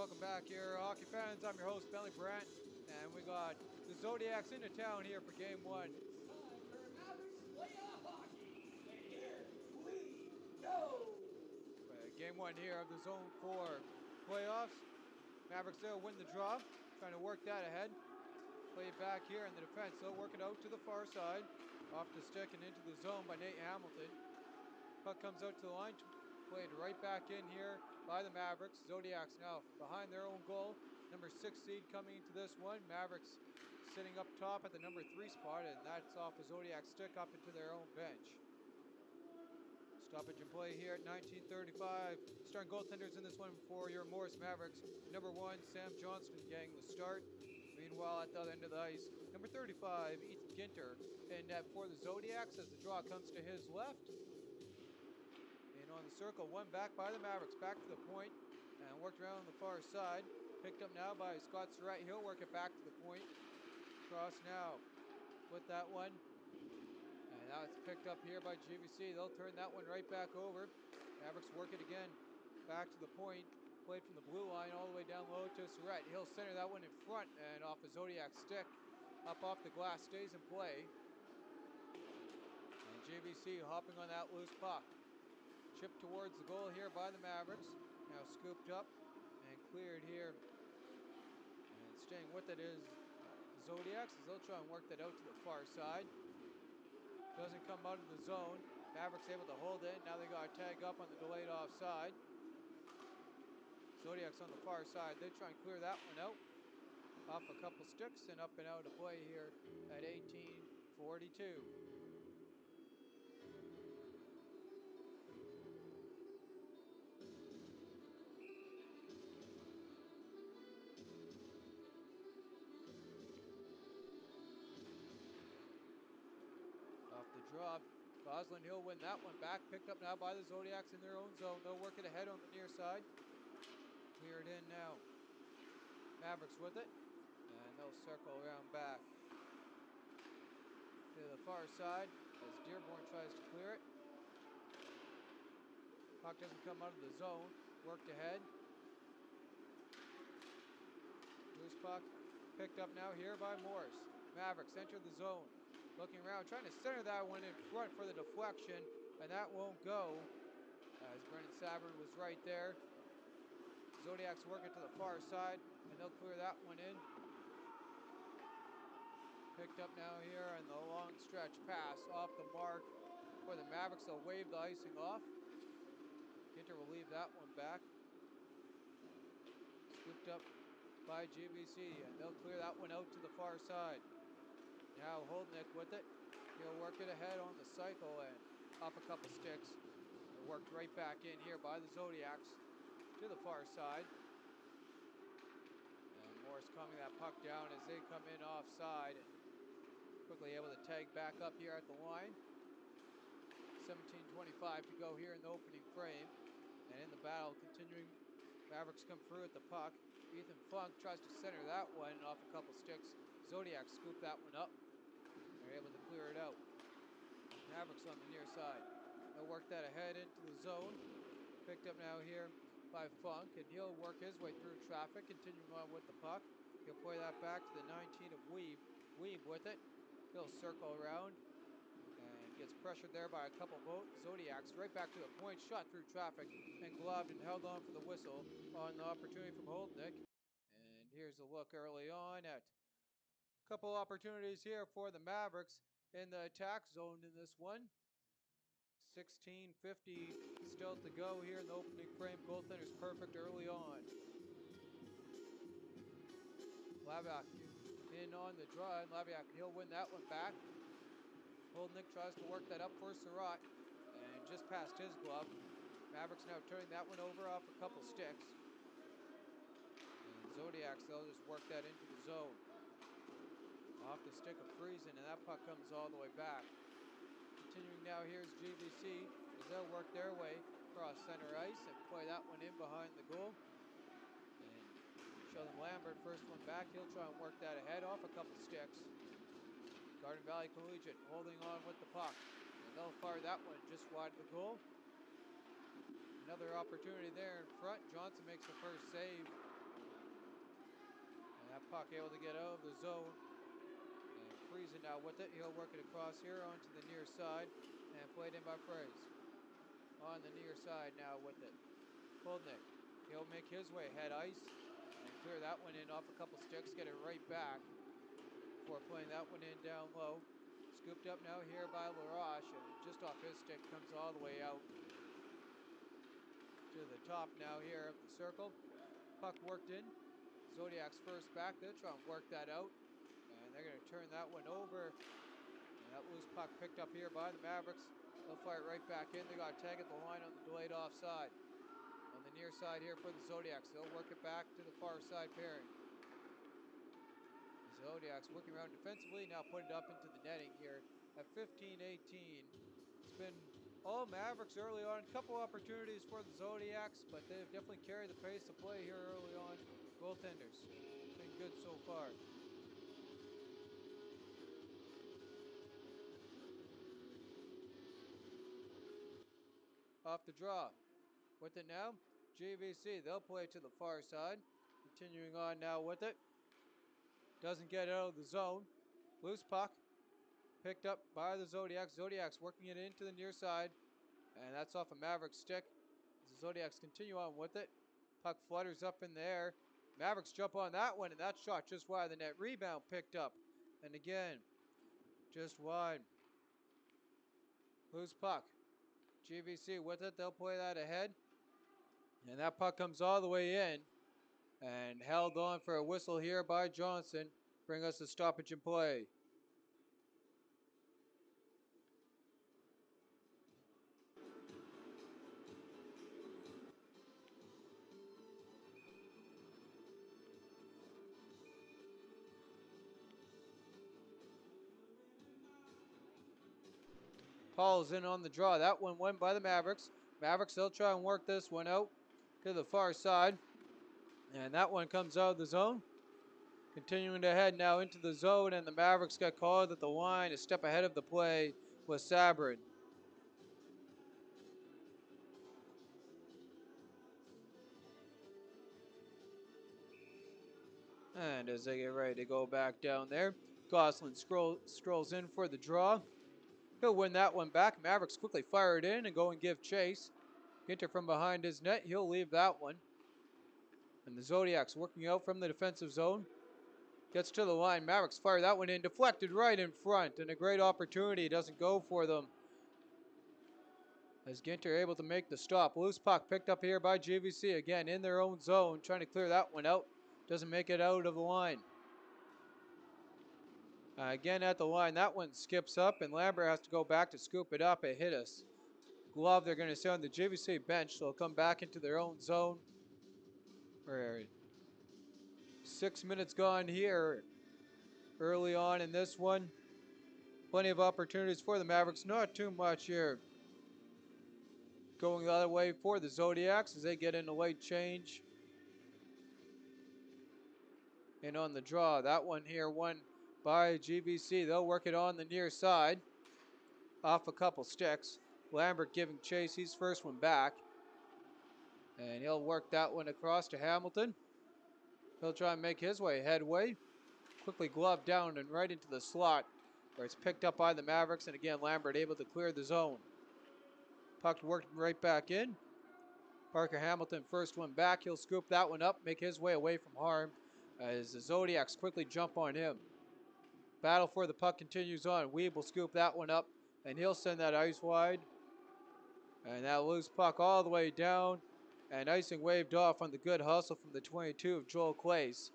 welcome back here, hockey fans. I'm your host, Bentley Brant, and we got the Zodiacs into town here for game one. Time for Mavericks playoff hockey, and here we go! Game one here of the Zone 4 playoffs. Mavericks there win the draw, trying to work that ahead. Play it back here in the defense, they'll work it out to the far side. Off the stick and into the zone by Nate Hamilton. Puck comes out to the line, played right back in here by the Mavericks. Zodiacs now behind their own goal. Number 6 seed coming into this one. Mavericks sitting up top at the number 3 spot, and that's off a Zodiac stick up into their own bench. Stoppage and play here at 19:35. Starting goaltenders in this one for your Morris Mavericks. Number 1, Sam Johnston getting the start. Meanwhile, at the other end of the ice, number 35, Ethan Ginter, in net for the Zodiacs as the draw comes to his left. And on the circle, one back by the Mavericks, back to the point, and worked around on the far side. Picked up now by Scott Surratt. He'll work it back to the point. Cross now with that one. And now it's picked up here by GVC. They'll turn that one right back over. Mavericks work it again back to the point. Played from the blue line all the way down low to Surratt. He'll center that one in front and off a Zodiac stick. Up off the glass, stays in play. And GVC hopping on that loose puck. Chipped towards the goal here by the Mavericks. Now scooped up and cleared here. And staying with it is Zodiacs as they'll try and work that out to the far side. Doesn't come out of the zone. Mavericks able to hold it. Now they got a tag up on the delayed offside. Zodiacs on the far side. They try and clear that one out. Off a couple sticks and up and out of play here at 18:42. Off the drop, Gosling, he'll win that one back. Picked up now by the Zodiacs in their own zone. They'll work it ahead on the near side. Clear it in now. Mavericks with it. And they'll circle around back to the far side as Dearborn tries to clear it. Puck doesn't come out of the zone. Worked ahead. Loose puck. Picked up now here by Morris. Mavericks enter the zone. Looking around, trying to center that one in front for the deflection, and that won't go as Brendan Savard was right there. Zodiacs working to the far side, and they'll clear that one in. Picked up now here on the long stretch pass off the mark for the Mavericks. They'll wave the icing off. Ginter will leave that one back. Scooped up by GVC, and they'll clear that one out to the far side. Now Holdnick with it. He'll work it ahead on the cycle and off a couple sticks. Worked right back in here by the Zodiacs to the far side. And Morris calming that puck down as they come in offside. Quickly able to tag back up here at the line. 17:25 to go here in the opening frame. And in the battle, continuing, Mavericks come through at the puck. Ethan Funk tries to center that one off a couple sticks. Zodiacs scoop that one up. They're able to clear it out. Mavericks on the near side. They'll work that ahead into the zone. Picked up now here by Funk, and he'll work his way through traffic, continuing on with the puck. He'll play that back to the 19 of Weeb. Weeb with it. He'll circle around and gets pressured there by a couple Zodiacs. Right back to the point, shot through traffic and gloved and held on for the whistle on the opportunity from Holdnick. And here's a look early on at a couple opportunities here for the Mavericks in the attack zone in this one. 16:50 still to go here in the opening frame. Goaltender's perfect early on. Labiak in on the draw, and Labiak, he'll win that one back. Holdnick tries to work that up for Surratt, and just past his glove. Mavericks now turning that one over off a couple sticks. And Zodiacs, they'll just work that into the zone. Off the stick of Friesen, and that puck comes all the way back. Continuing now, here's GVC as they'll work their way across center ice and play that one in behind the goal. And Sheldon Lambert, first one back. He'll try and work that ahead off a couple sticks. Garden Valley Collegiate holding on with the puck. And they'll fire that one just wide of the goal. Another opportunity there in front. Johnson makes the first save. That puck able to get out of the zone. And Friesen now with it. He'll work it across here onto the near side. And played in by Fraze. On the near side now with it. Holdnick. He'll make his way head ice. And clear that one in off a couple sticks. Get it right back. Before playing that one in down low. Scooped up now here by LaRoche. And just off his stick comes all the way out to the top now here of the circle. Puck worked in. Zodiacs first back. They'll try and work that out. And they're going to turn that one over. And that loose puck picked up here by the Mavericks. They'll fire it right back in. They got a tag at the line on the delayed offside. On the near side here for the Zodiacs. They'll work it back to the far side pairing. The Zodiacs working around defensively. Now put it up into the netting here at 15-18. It's been all Mavericks early on. A couple opportunities for the Zodiacs, but they've definitely carried the pace of play here early on. Goaltenders. Been good so far. Off the draw. With it now, GVC. They'll play to the far side. Continuing on now with it. Doesn't get out of the zone. Loose puck. Picked up by the Zodiacs. Zodiacs working it into the near side. And that's off a Mavericks stick. The Zodiacs continue on with it. Puck flutters up in the air. Mavericks jump on that one, and that shot just wide of the net. Rebound picked up. And again, just wide. Loose puck. GVC with it. They'll play that ahead. And that puck comes all the way in. And held on for a whistle here by Johnson. Bring us a stoppage in play. Paul's in on the draw. That one went by the Mavericks. Mavericks, they'll try and work this one out to the far side. And that one comes out of the zone. Continuing to head now into the zone, and the Mavericks got called at the line a step ahead of the play with Sabrin. And as they get ready to go back down there, Gosselin strolls in for the draw. He'll win that one back. Mavericks quickly fire it in and go and give chase. Ginter from behind his net. He'll leave that one. And the Zodiacs working out from the defensive zone. Gets to the line. Mavericks fire that one in. Deflected right in front. And a great opportunity. Doesn't go for them. As Ginter able to make the stop. Loose puck picked up here by GVC. Again in their own zone. Trying to clear that one out. Doesn't make it out of the line. Again at the line. That one skips up. And Lambert has to go back to scoop it up. It hit us. Glove they're going to stay on the GVC bench. So they'll come back into their own zone. 6 minutes gone here early on in this one. Plenty of opportunities for the Mavericks. Not too much here. Going the other way for the Zodiacs as they get in a late change. And on the draw, that one here won by GVC. They'll work it on the near side. Off a couple sticks. Lambert giving chase. He's first one back. And he'll work that one across to Hamilton. He'll try and make his way headway. Quickly gloved down and right into the slot where it's picked up by the Mavericks. And again, Lambert able to clear the zone. Puck worked right back in. Parker Hamilton first one back. He'll scoop that one up, make his way away from harm as the Zodiacs quickly jump on him. Battle for the puck continues on. Weeb will scoop that one up and he'll send that ice wide. And that loose puck all the way down. And icing waved off on the good hustle from the 22 of Joel Clays.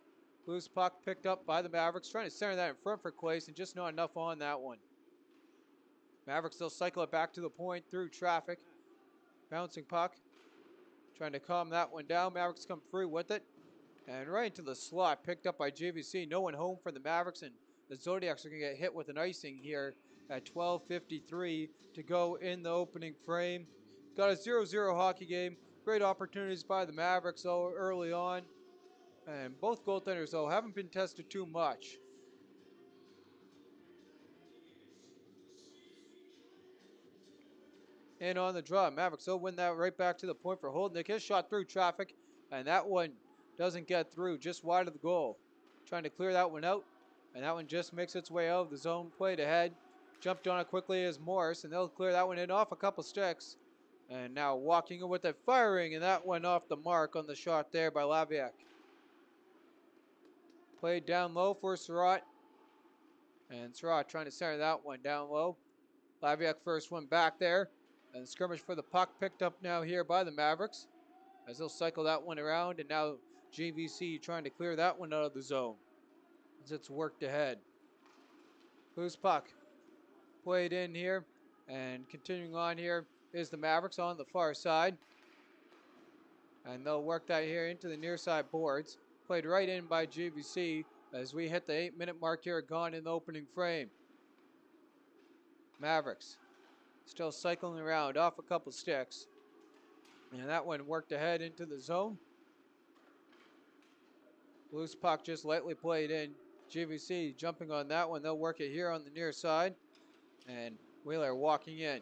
Loose puck picked up by the Mavericks. Trying to center that in front for Clays and just not enough on that one. Mavericks still cycle it back to the point through traffic. Bouncing puck. Trying to calm that one down. Mavericks come free with it. And right into the slot. Picked up by GVC. No one home for the Mavericks. And the Zodiacs are going to get hit with an icing here at 12:53 to go in the opening frame. Got a 0-0 hockey game. Great opportunities by the Mavericks though early on. And both goaltenders though haven't been tested too much. And on the draw, Mavericks will win that right back to the point for Holdnick. His shot through traffic, and that one doesn't get through, just wide of the goal. trying to clear that one out. And that one just makes its way out of the zone, played ahead. Jumped on it quickly as Morris, and they'll clear that one in off a couple sticks. And now walking with it, firing, and that went off the mark on the shot there by Laviak. Played down low for Surratt. And Surratt trying to center that one down low. Laviak first one back there. And skirmish for the puck picked up now here by the Mavericks. As they'll cycle that one around, and now GVC trying to clear that one out of the zone. As it's worked ahead. Loose puck. Played in here. And continuing on here is the Mavericks on the far side. And they'll work that here into the near side boards. Played right in by GVC as we hit the 8-minute mark here, gone in the opening frame. Mavericks still cycling around off a couple sticks. And that one worked ahead into the zone. Loose puck just lightly played in. GVC jumping on that one. They'll work it here on the near side. And Wheeler walking in.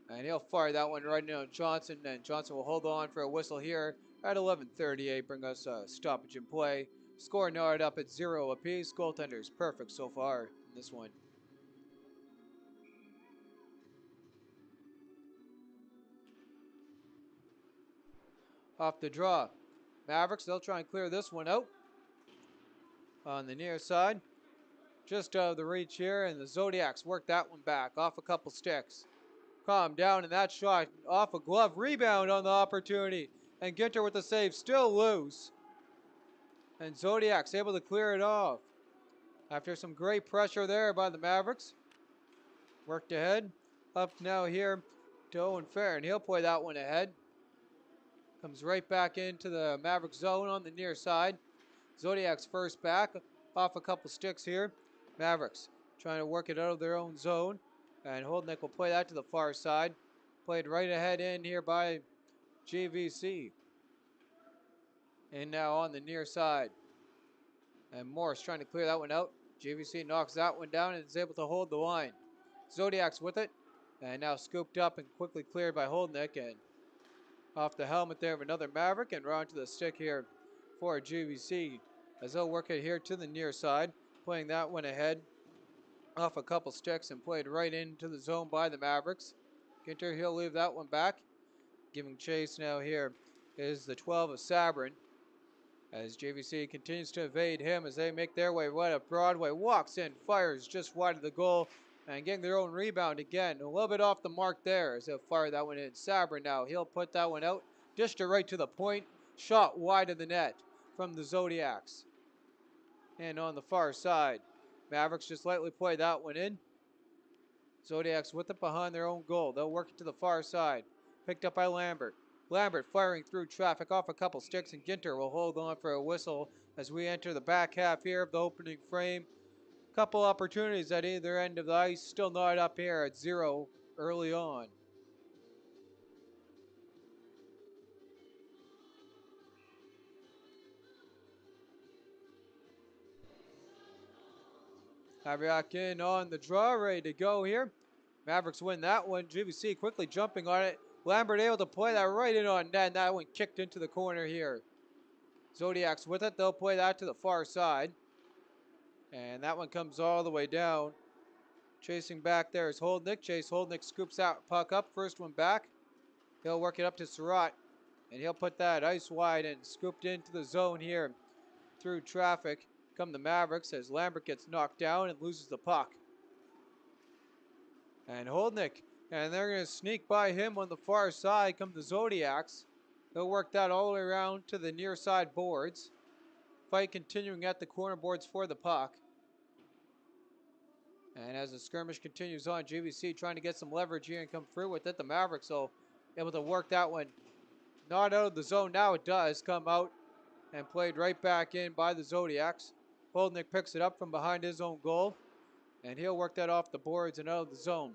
And he'll fire that one right in on Johnson. And Johnson will hold on for a whistle here at 11:38. Bring us a stoppage in play. Score knotted up at 0 apiece. Goaltenders perfect so far in this one. Off the draw. Mavericks, they'll try and clear this one out. On the near side. Just out of the reach here, and the Zodiacs work that one back off a couple sticks. Calm down, and that shot off a glove. Rebound on the opportunity. And Ginter with the save, still loose. And Zodiacs able to clear it off. After some great pressure there by the Mavericks. Worked ahead. Up now here to Owen Fair, and he'll play that one ahead. Comes right back into the Mavericks zone on the near side. Zodiacs first back, off a couple sticks here. Mavericks trying to work it out of their own zone. And Holdnick will play that to the far side. Played right ahead in here by GVC. And now on the near side. And Morris trying to clear that one out. GVC knocks that one down and is able to hold the line. Zodiacs with it. And now scooped up and quickly cleared by Holdnick. And off the helmet there of another Maverick. And round to the stick here for GVC. As they'll work it here to the near side. Playing that one ahead. Off a couple sticks and played right into the zone by the Mavericks. Ginter, he'll leave that one back. Giving chase now here is the 12 of Sabrin. As JVC continues to evade him as they make their way right up Broadway. Walks in, fires just wide of the goal. And getting their own rebound again. A little bit off the mark there as they'll fire that one in. Sabrin now, he'll put that one out. Dished it right to the point. Shot wide of the net from the Zodiacs. And on the far side, Mavericks just lightly play that one in. Zodiacs with it behind their own goal. They'll work it to the far side. Picked up by Lambert. Lambert firing through traffic off a couple sticks, and Ginter will hold on for a whistle as we enter the back half here of the opening frame. Couple opportunities at either end of the ice. Still not up here at 0 early on. Haviak in on the draw, ready to go here. Mavericks win that one. GVC quickly jumping on it. Lambert able to play that right in on net, and that one kicked into the corner here. Zodiacs with it. They'll play that to the far side. And that one comes all the way down. Chasing back there is Holdnick. Chase Holdnick scoops that puck up. First one back. He'll work it up to Surratt. And he'll put that ice wide and scooped into the zone here through traffic. Come the Mavericks as Lambert gets knocked down and loses the puck. And Holdnick, and they're going to sneak by him on the far side. Come the Zodiacs. They'll work that all the way around to the near side boards. Fight continuing at the corner boards for the puck. And as the skirmish continues on, GVC trying to get some leverage here and come through with it. The Mavericks will able to work that one. Not out of the zone. Now it does come out and played right back in by the Zodiacs. Holdnick picks it up from behind his own goal. And he'll work that off the boards and out of the zone.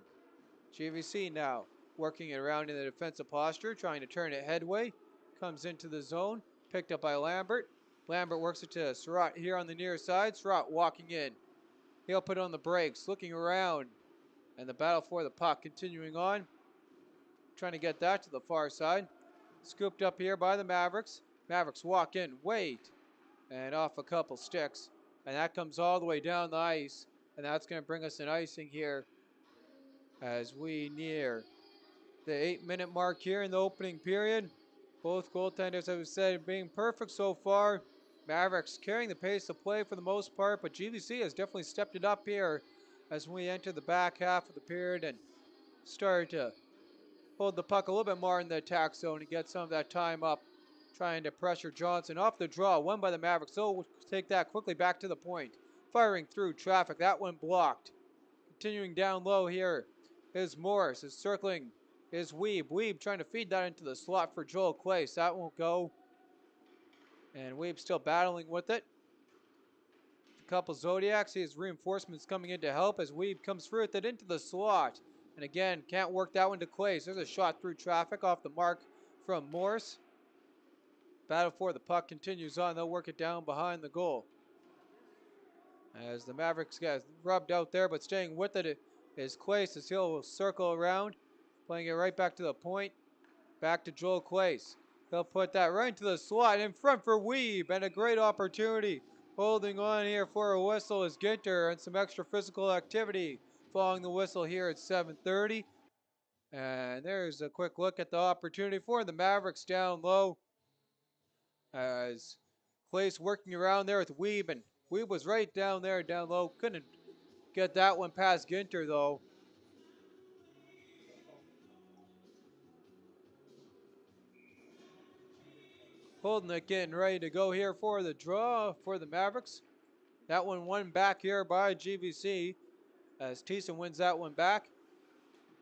GVC now working it around in the defensive posture, trying to turn it headway. Comes into the zone. Picked up by Lambert. Lambert works it to Surratt here on the near side. Surratt walking in. He'll put on the brakes, looking around. And the battle for the puck continuing on. Trying to get that to the far side. Scooped up here by the Mavericks. Mavericks walk in, wait. And off a couple sticks. And that comes all the way down the ice. And that's going to bring us an icing here as we near the 8-minute mark here in the opening period. Both goaltenders, as we said, being perfect so far. Mavericks carrying the pace of play for the most part, but GVC has definitely stepped it up here as we enter the back half of the period and start to hold the puck a little bit more in the attack zone and get some of that time up, trying to pressure Johnson off the draw. Won by the Mavericks. So we'll take that quickly back to the point. Firing through traffic. That one blocked. Continuing down low here is Morris. Is circling is Weeb. Weeb trying to feed that into the slot for Joel Clace. That won't go. And Weeb still battling with it. A couple Zodiacs. He has reinforcements coming in to help as Weeb comes through with it into the slot. And again, can't work that one to Clace. There's a shot through traffic off the mark from Morris. Battle for the puck continues on. They'll work it down behind the goal. As the Mavericks get rubbed out there, but staying with it is Clace as he'll circle around. Playing it right back to the point. Back to Joel Clace. He'll put that right into the slot in front for Weeb. And a great opportunity. Holding on here for a whistle is Ginter and some extra physical activity. Following the whistle here at 7:30. And there's a quick look at the opportunity for the Mavericks down low. As Clace working around there with Weeb. And Weeb was right down there down low. Couldn't get that one past Ginter though. Holding it, getting ready to go here for the draw for the Mavericks. That one won back here by GVC as Thiessen wins that one back.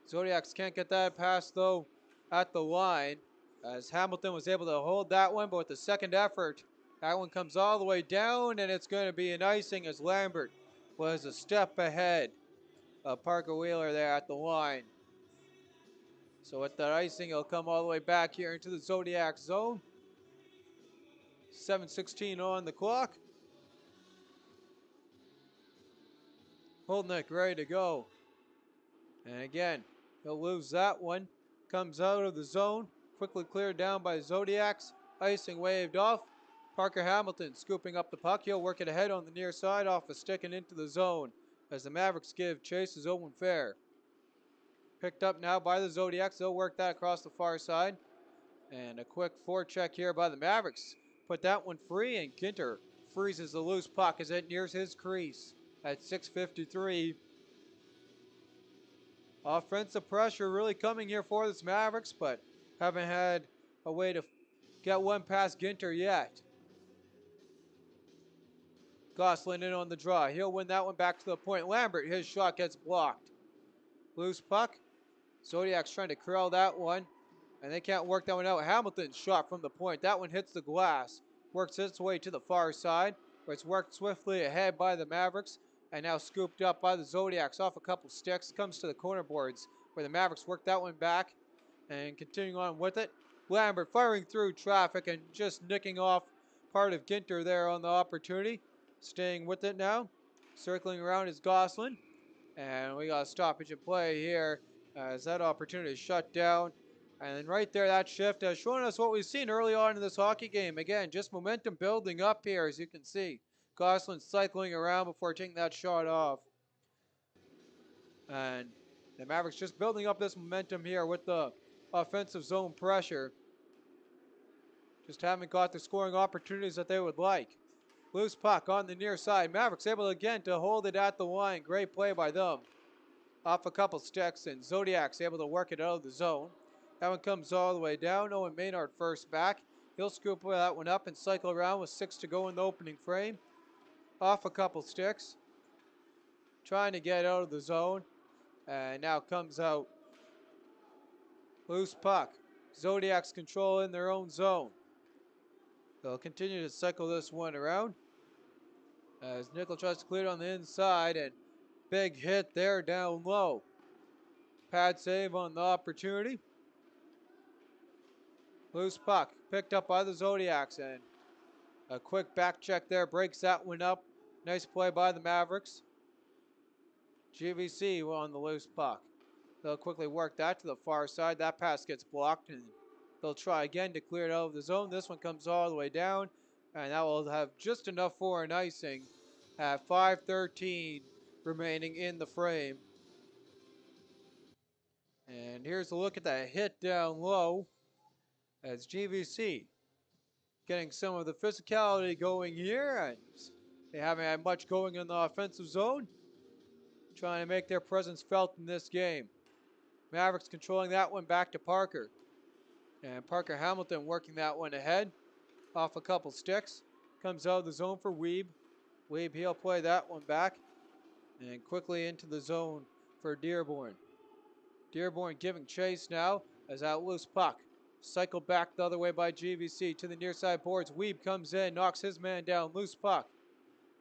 Zodiacs can't get that pass though at the line as Hamilton was able to hold that one, but with the second effort, that one comes all the way down and it's going to be an icing as Lambert was a step ahead of Parker Wheeler there at the line. So with that icing, it'll come all the way back here into the Zodiac zone. 7:16 on the clock. Holdnick ready to go. And again, he'll lose that one. Comes out of the zone. Quickly cleared down by Zodiacs. Icing waved off. Parker Hamilton scooping up the puck. He'll work it ahead on the near side off a stick and into the zone as the Mavericks give chase as Owen Fair. Picked up now by the Zodiacs. They'll work that across the far side. And a quick forecheck here by the Mavericks. Put that one free, and Ginter freezes the loose puck as it nears his crease at 6:53. Offensive pressure really coming here for this Mavericks, but haven't had a way to get one past Ginter yet. Gosselin in on the draw. He'll win that one back to the point. Lambert, his shot gets blocked. Loose puck. Zodiac's trying to corral that one, and they can't work that one out. Hamilton's shot from the point. That one hits the glass. Works its way to the far side, where it's worked swiftly ahead by the Mavericks, and now scooped up by the Zodiacs off a couple sticks. Comes to the corner boards, where the Mavericks work that one back, and continuing on with it. Lambert firing through traffic and just nicking off part of Ginter there on the opportunity. Staying with it now. Circling around is Gosselin. And we got a stoppage in play here as that opportunity is shut down. And then right there, that shift has shown us what we've seen early on in this hockey game. Again, just momentum building up here, as you can see. Gosselin cycling around before taking that shot off. And the Mavericks just building up this momentum here with the offensive zone pressure. Just haven't got the scoring opportunities that they would like. Loose puck on the near side. Mavericks able again to hold it at the line. Great play by them. Off a couple sticks, and Zodiac's able to work it out of the zone. That one comes all the way down. Owen Maynard first back. He'll scoop that one up and cycle around with 6 to go in the opening frame. Off a couple sticks. Trying to get out of the zone. And now comes out. Loose puck. Zodiacs control in their own zone. They'll continue to cycle this one around. As Nickel tries to clear it on the inside, and big hit there down low. Pad save on the opportunity. Loose puck picked up by the Zodiacs, and a quick back check there breaks that one up. Nice play by the Mavericks. GVC on the loose puck. They'll quickly work that to the far side. That pass gets blocked, and they'll try again to clear it out of the zone. This one comes all the way down, and that will have just enough for an icing at 5:13 remaining in the frame. And here's a look at that hit down low as GVC getting some of the physicality going here, and they haven't had much going in the offensive zone, trying to make their presence felt in this game. Mavericks controlling that one back to Parker. And Parker Hamilton working that one ahead off a couple sticks. Comes out of the zone for Weeb. Weeb, he'll play that one back. And quickly into the zone for Dearborn. Dearborn giving chase now as that loose puck. Cycled back the other way by GVC to the near side boards. Weeb comes in, knocks his man down. Loose puck.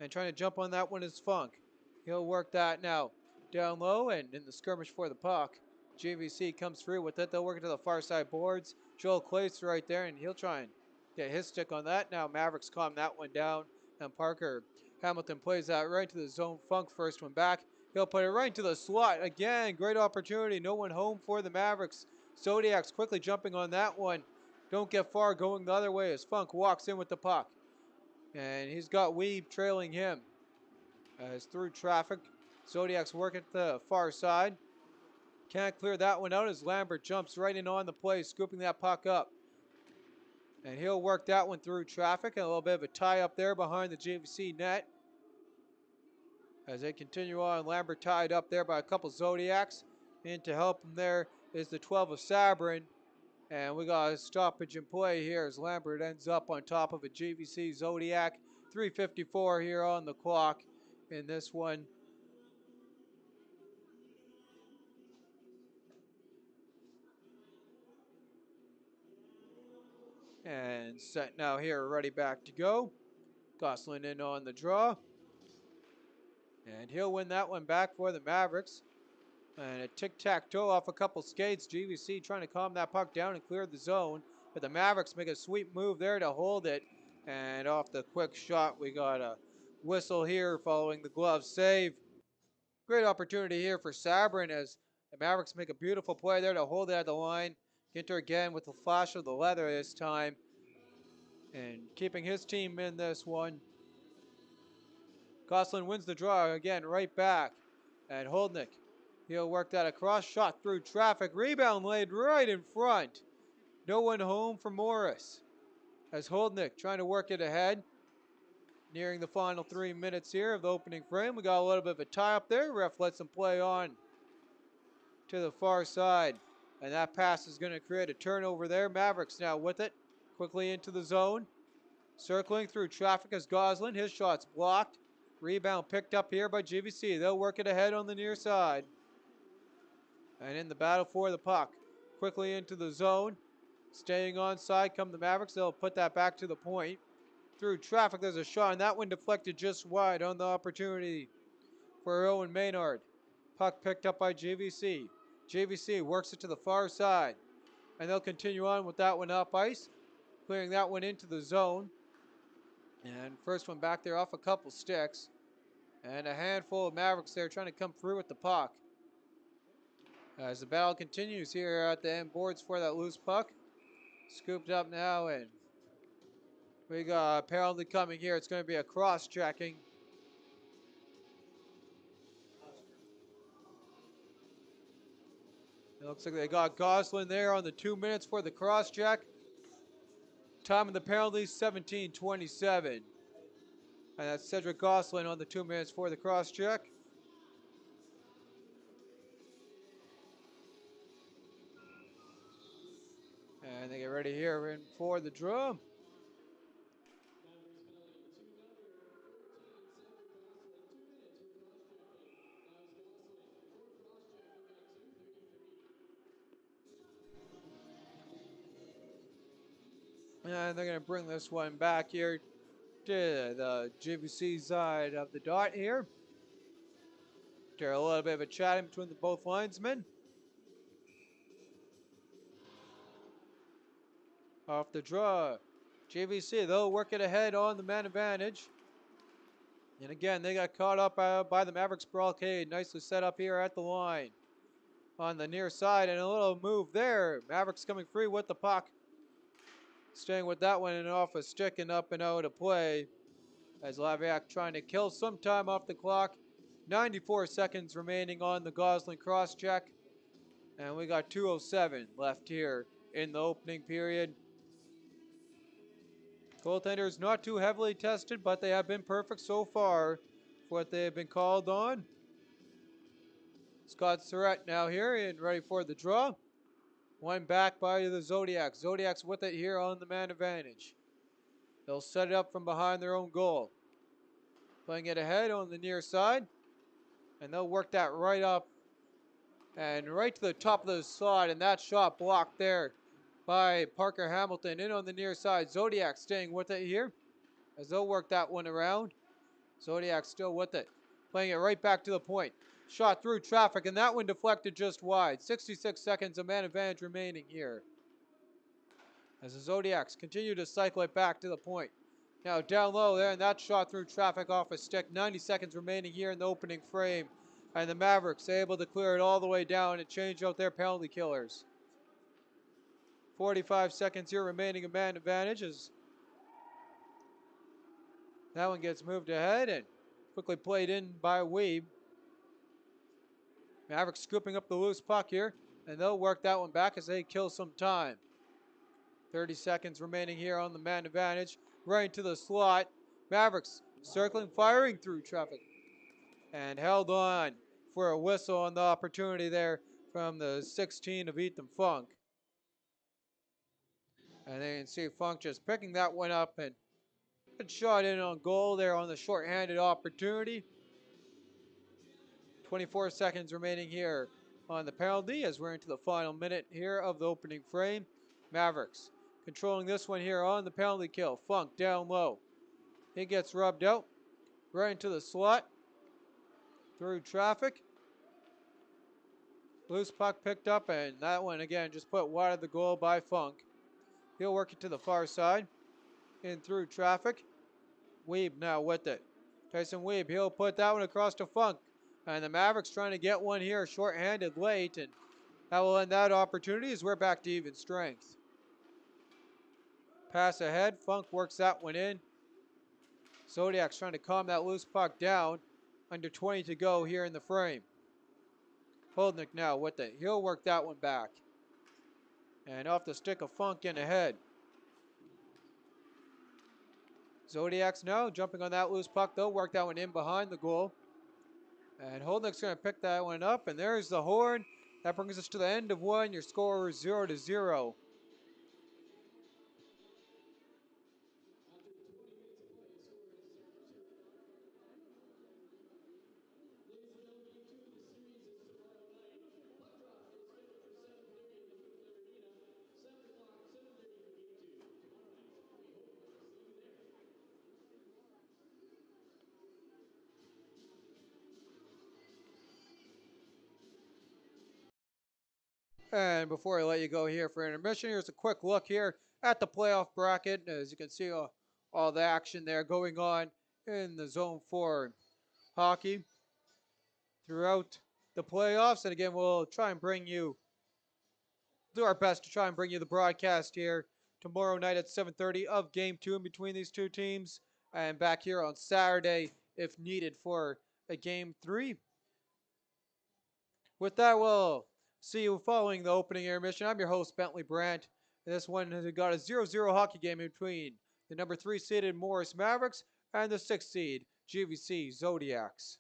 And trying to jump on that one is Funk. He'll work that now down low and in the skirmish for the puck. GVC comes through with it. They'll work it to the far side boards. Joel Clay's right there, and he'll try and get his stick on that. Now Mavericks calm that one down, and Parker Hamilton plays that right to the zone. Funk first one back. He'll put it right into the slot. Again, great opportunity. No one home for the Mavericks. Zodiacs quickly jumping on that one. Don't get far going the other way as Funk walks in with the puck. And he's got Weeb trailing him. As through traffic, Zodiacs work at the far side. Can't clear that one out as Lambert jumps right in on the play, scooping that puck up. And he'll work that one through traffic, and a little bit of a tie up there behind the GVC net. As they continue on, Lambert tied up there by a couple Zodiacs. In to help him there is the 12 of Sabrin. And we got a stoppage in play here as Lambert ends up on top of a GVC Zodiac. 3:54 here on the clock in this one. And set now here, ready back to go. Gosselin in on the draw. And he'll win that one back for the Mavericks. And a tic-tac-toe off a couple skates. GVC trying to calm that puck down and clear the zone. But the Mavericks make a sweet move there to hold it. And off the quick shot, we got a whistle here following the glove save. Great opportunity here for Sabrin as the Mavericks make a beautiful play there to hold it at the line. Ginter again with the flash of the leather this time. And keeping his team in this one. Gosselin wins the draw again right back. And Holdnick, he'll work that across, shot through traffic. Rebound laid right in front. No one home for Morris. As Holdnick trying to work it ahead. Nearing the final 3 minutes here of the opening frame. We got a little bit of a tie up there. Ref lets him play on to the far side. And that pass is going to create a turnover there. Mavericks now with it. Quickly into the zone. Circling through traffic as Gosselin. His shot's blocked. Rebound picked up here by GVC. They'll work it ahead on the near side. And in the battle for the puck. Quickly into the zone. Staying on side come the Mavericks. They'll put that back to the point. Through traffic, there's a shot, and that one deflected just wide on the opportunity for Owen Maynard. Puck picked up by GVC. GVC works it to the far side. And they'll continue on with that one up ice. Clearing that one into the zone. And first one back there off a couple sticks. And a handful of Mavericks there trying to come through with the puck. As the battle continues here at the end boards for that loose puck. Scooped up now, and we got a penalty coming here. It's going to be a cross-checking. It looks like they got Gosselin there on the 2 minutes for the cross-check. Time of the penalty, 17:27. And that's Cedric Gosselin on the 2 minutes for the cross-check. And they get ready here in for the draw. And they're going to bring this one back here to the GVC side of the dot here. There's a little bit of a chat in between the both linesmen. Off the draw. GVC, they'll work it ahead on the man advantage. And again, they got caught up by the Mavericks blockade. Nicely set up here at the line. On the near side, and a little move there. Mavericks coming free with the puck. Staying with that one and off a stick and up and out of play. as Laviak trying to kill some time off the clock. 94 seconds remaining on the Gosling cross-check. And we got 2:07 left here in the opening period. Goaltenders not too heavily tested, but they have been perfect so far for what they have been called on. Scott Surratt now here and ready for the draw. One back by the Zodiacs. Zodiacs with it here on the man advantage. They'll set it up from behind their own goal. Playing it ahead on the near side. And they'll work that right up and right to the top of the slot. And that shot blocked there by Parker Hamilton in on the near side. Zodiac staying with it here as they'll work that one around. Zodiac still with it. Playing it right back to the point. Shot through traffic, and that one deflected just wide. 66 seconds of man advantage remaining here. As the Zodiacs continue to cycle it back to the point. Now down low there, and that shot through traffic off a stick. 90 seconds remaining here in the opening frame. And the Mavericks able to clear it all the way down and change out their penalty killers. 45 seconds here remaining of man advantage as that one gets moved ahead and quickly played in by Weeb. Mavericks scooping up the loose puck here, and they'll work that one back as they kill some time. 30 seconds remaining here on the man advantage. Right into the slot. Mavericks circling, firing through traffic. And held on for a whistle on the opportunity there from the 16 of Ethan Funk. And then you can see Funk just picking that one up and good shot in on goal there on the shorthanded opportunity. 24 seconds remaining here on the penalty as we're into the final minute here of the opening frame. Mavericks controlling this one here on the penalty kill. Funk down low. He gets rubbed out right into the slot through traffic. Loose puck picked up, and that one again just put wide of the goal by Funk. He'll work it to the far side in through traffic. Weeb now with it. Tyson Weeb, he'll put that one across to Funk. And the Mavericks trying to get one here short-handed late, and that will end that opportunity as we're back to even strength. Pass ahead, Funk works that one in. Zodiac's trying to calm that loose puck down. Under 20 to go here in the frame. Holdnick now with it. He'll work that one back. And off the stick of Funk in ahead. Zodiacs now jumping on that loose puck. They'll work that one in behind the goal. And Holdnick's going to pick that one up. And there's the horn. That brings us to the end of one. Your score is 0-0. And before I let you go here for intermission, here's a quick look here at the playoff bracket. As you can see, all the action there going on in the Zone 4 hockey throughout the playoffs. And again, we'll try and do our best to try and bring you the broadcast here tomorrow night at 7:30 of Game 2 in between these two teams. And back here on Saturday if needed for a Game 3. With that, we'll see you following the opening intermission. I'm your host, Bentley Brandt. And this one has got a 0-0 hockey game between the number 3 seeded Morris Mavericks and the 6 seed GVC Zodiacs.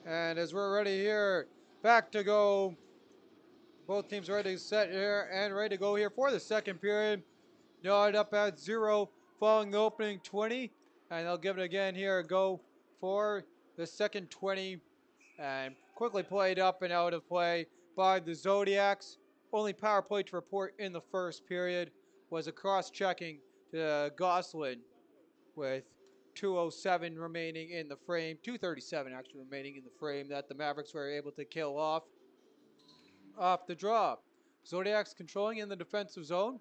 And as we're ready here, back to go. Both teams ready to set here and ready to go here for the second period. Knotted up at 0 following the opening 20. And they'll give it again here a go for the second 20. And quickly played up and out of play by the Zodiacs. Only power play to report in the first period was a cross-checking to Gosselin with 2:07 remaining in the frame, 2:37 actually remaining in the frame that the Mavericks were able to kill off the draw. Zodiacs controlling in the defensive zone,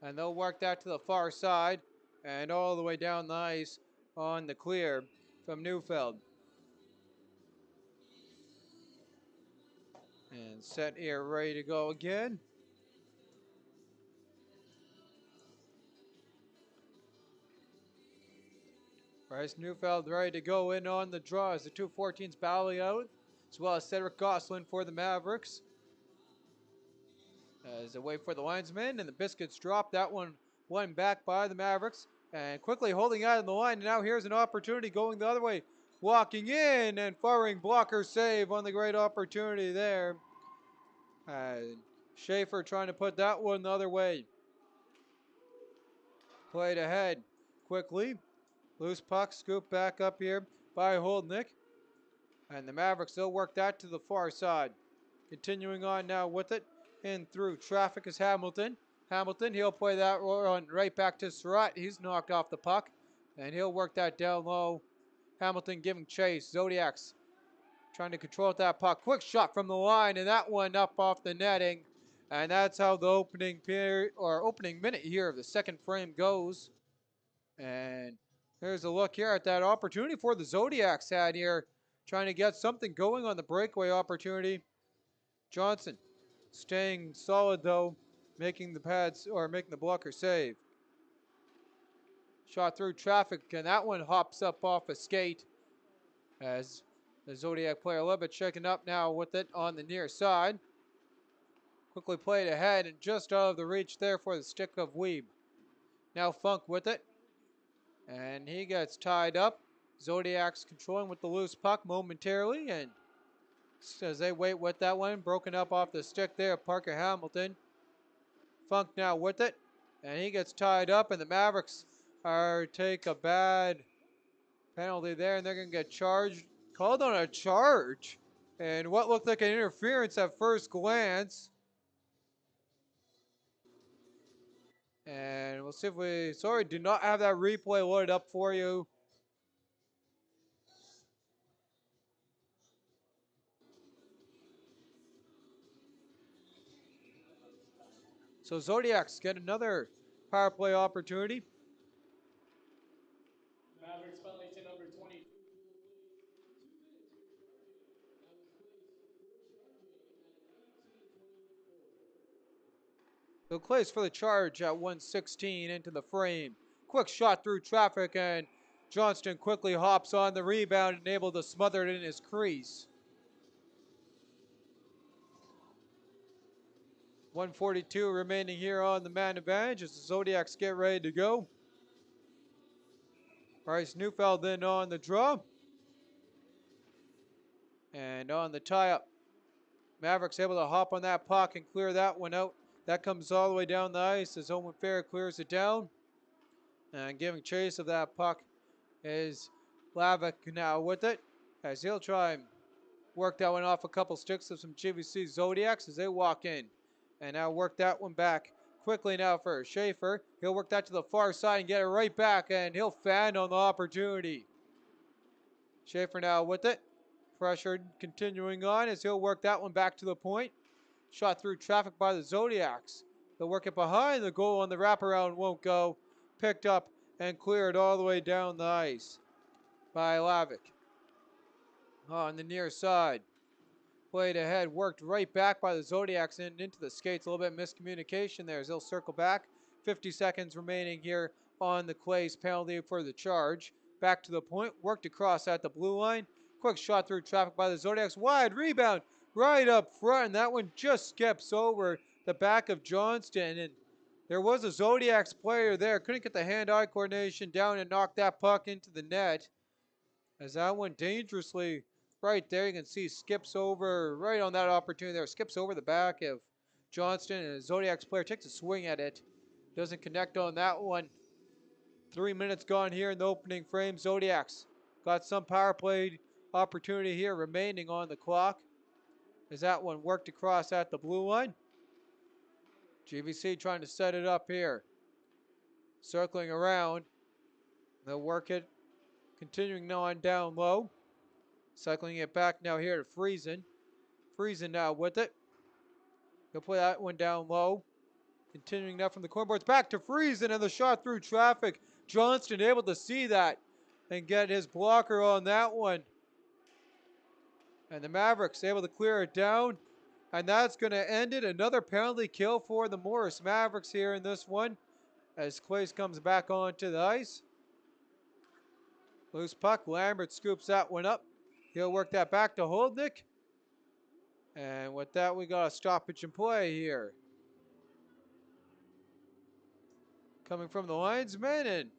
and they'll work that to the far side and all the way down the ice on the clear from Neufeld. And set here, ready to go again. Bryce Neufeld ready to go in on the draw as the 2-14s battling out, as well as Cedric Gosselin for the Mavericks. As they wait for the linesman, and the Biscuits drop that one back by the Mavericks. And quickly holding out of the line, and now here's an opportunity going the other way. Walking in and firing blocker save on the great opportunity there. And Schaefer trying to put that one the other way. Played ahead quickly. Loose puck scooped back up here by Holdnick. And the Mavericks, they'll work that to the far side. Continuing on now with it. In through traffic is Hamilton. Hamilton, he'll play that run right back to Surratt. He's knocked off the puck. And he'll work that down low. Hamilton giving chase. Zodiacs trying to control that puck. Quick shot from the line, and that one up off the netting. And that's how the opening period or opening minute here of the second frame goes. And here's a look here at that opportunity for the Zodiacs had here, trying to get something going on the breakaway opportunity. Johnson staying solid though, making the pads or making the blocker save. Shot through traffic, and that one hops up off a skate as the Zodiac player a little bit shaken up now with it on the near side. Quickly played ahead and just out of the reach there for the stick of Weeb. Now Funk with it, and he gets tied up. Zodiacs controlling with the loose puck momentarily, and as they wait with that one, broken up off the stick there, Parker Hamilton. Funk now with it, and he gets tied up, and the Mavericks take a bad penalty there, and they're going to get charged. Called on a charge, and what looked like an interference at first glance. And we'll see if we, sorry, do not have that replay loaded up for you. So Zodiacs get another power play opportunity. Mavericks penalty to number 22. So Clay's for the charge at 1:16 into the frame. Quick shot through traffic, and Johnston quickly hops on the rebound and able to smother it in his crease. 1:42 remaining here on the man advantage as the Zodiacs get ready to go. Bryce Neufeld then on the draw. And on the tie-up, Mavericks able to hop on that puck and clear that one out. That comes all the way down the ice as Owen Fair clears it down. And giving chase of that puck is Lavick now with it, as he'll try and work that one off a couple sticks of some GVC Zodiacs as they walk in. And now work that one back quickly now for Schaefer. He'll work that to the far side and get it right back, and he'll fan on the opportunity. Schaefer now with it. Pressured, continuing on as he'll work that one back to the point. Shot through traffic by the Zodiacs. They'll work it behind the goal, and the wraparound won't go. Picked up and cleared all the way down the ice by Lavick. On the near side. Played ahead, worked right back by the Zodiacs and into the skates. A little bit of miscommunication there as they'll circle back. 50 seconds remaining here on the Clay's penalty for the charge. Back to the point, worked across at the blue line. Quick shot through traffic by the Zodiacs. Wide rebound right up front, and that one just skips over the back of Johnston. And there was a Zodiacs player there. Couldn't get the hand-eye coordination down and knock that puck into the net. As that one dangerously right there. You can see skips over right on that opportunity there. Skips over the back of Johnston, and a Zodiacs player takes a swing at it. Doesn't connect on that one. 3 minutes gone here in the opening frame. Zodiacs got some power play opportunity here remaining on the clock as that one worked across at the blue line. GVC trying to set it up here. Circling around. They'll work it. Continuing now on down low. Cycling it back now here to Friesen. Friesen now with it. He'll play that one down low. Continuing now from the cornboards back to Friesen, and the shot through traffic. Johnston able to see that and get his blocker on that one. And the Mavericks able to clear it down. And that's going to end it. Another penalty kill for the Morris Mavericks here in this one. As Clace comes back onto the ice. Loose puck. Lambert scoops that one up. He'll work that back to Holdnick. And with that, we got a stoppage in play here. Coming from the linesman, and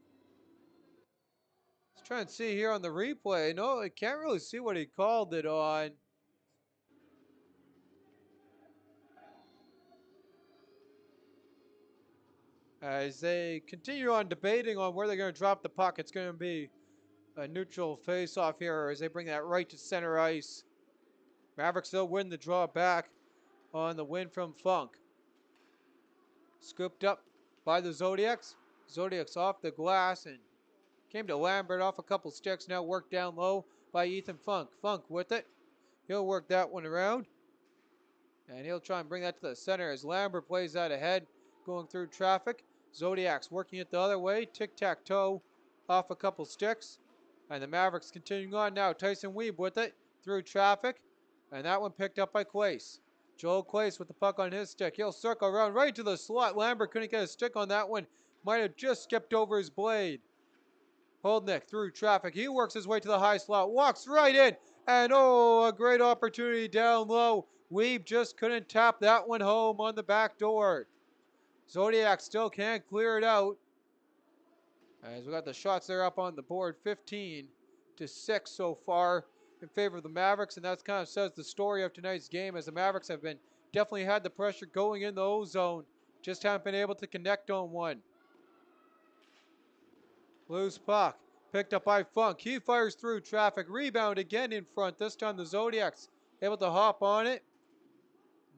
let's try and see here on the replay. No, I can't really see what he called it on. As they continue on debating on where they're going to drop the puck, it's going to be a neutral face-off here as they bring that right to center ice. Mavericks still win the draw back on the win from Funk. Scooped up by the Zodiacs. Zodiacs off the glass and came to Lambert off a couple sticks. Now worked down low by Ethan Funk. Funk with it. He'll work that one around. And he'll try and bring that to the center as Lambert plays that ahead, going through traffic. Zodiacs working it the other way. Tic-tac-toe off a couple sticks. And the Mavericks continuing on now. Tyson Weeb with it through traffic. And that one picked up by Clace. Joel Clace with the puck on his stick. He'll circle around right to the slot. Lambert couldn't get a stick on that one. Might have just skipped over his blade. Holdnick through traffic. He works his way to the high slot. Walks right in. And oh, a great opportunity down low. Weeb just couldn't tap that one home on the back door. Zodiac still can't clear it out. As we got the shots there up on the board, 15-6 so far in favor of the Mavericks, and that kind of says the story of tonight's game, as the Mavericks have been definitely had the pressure going in the O-zone, just haven't been able to connect on one. Loose puck, picked up by Funk. He fires through traffic, rebound again in front. This time the Zodiacs able to hop on it.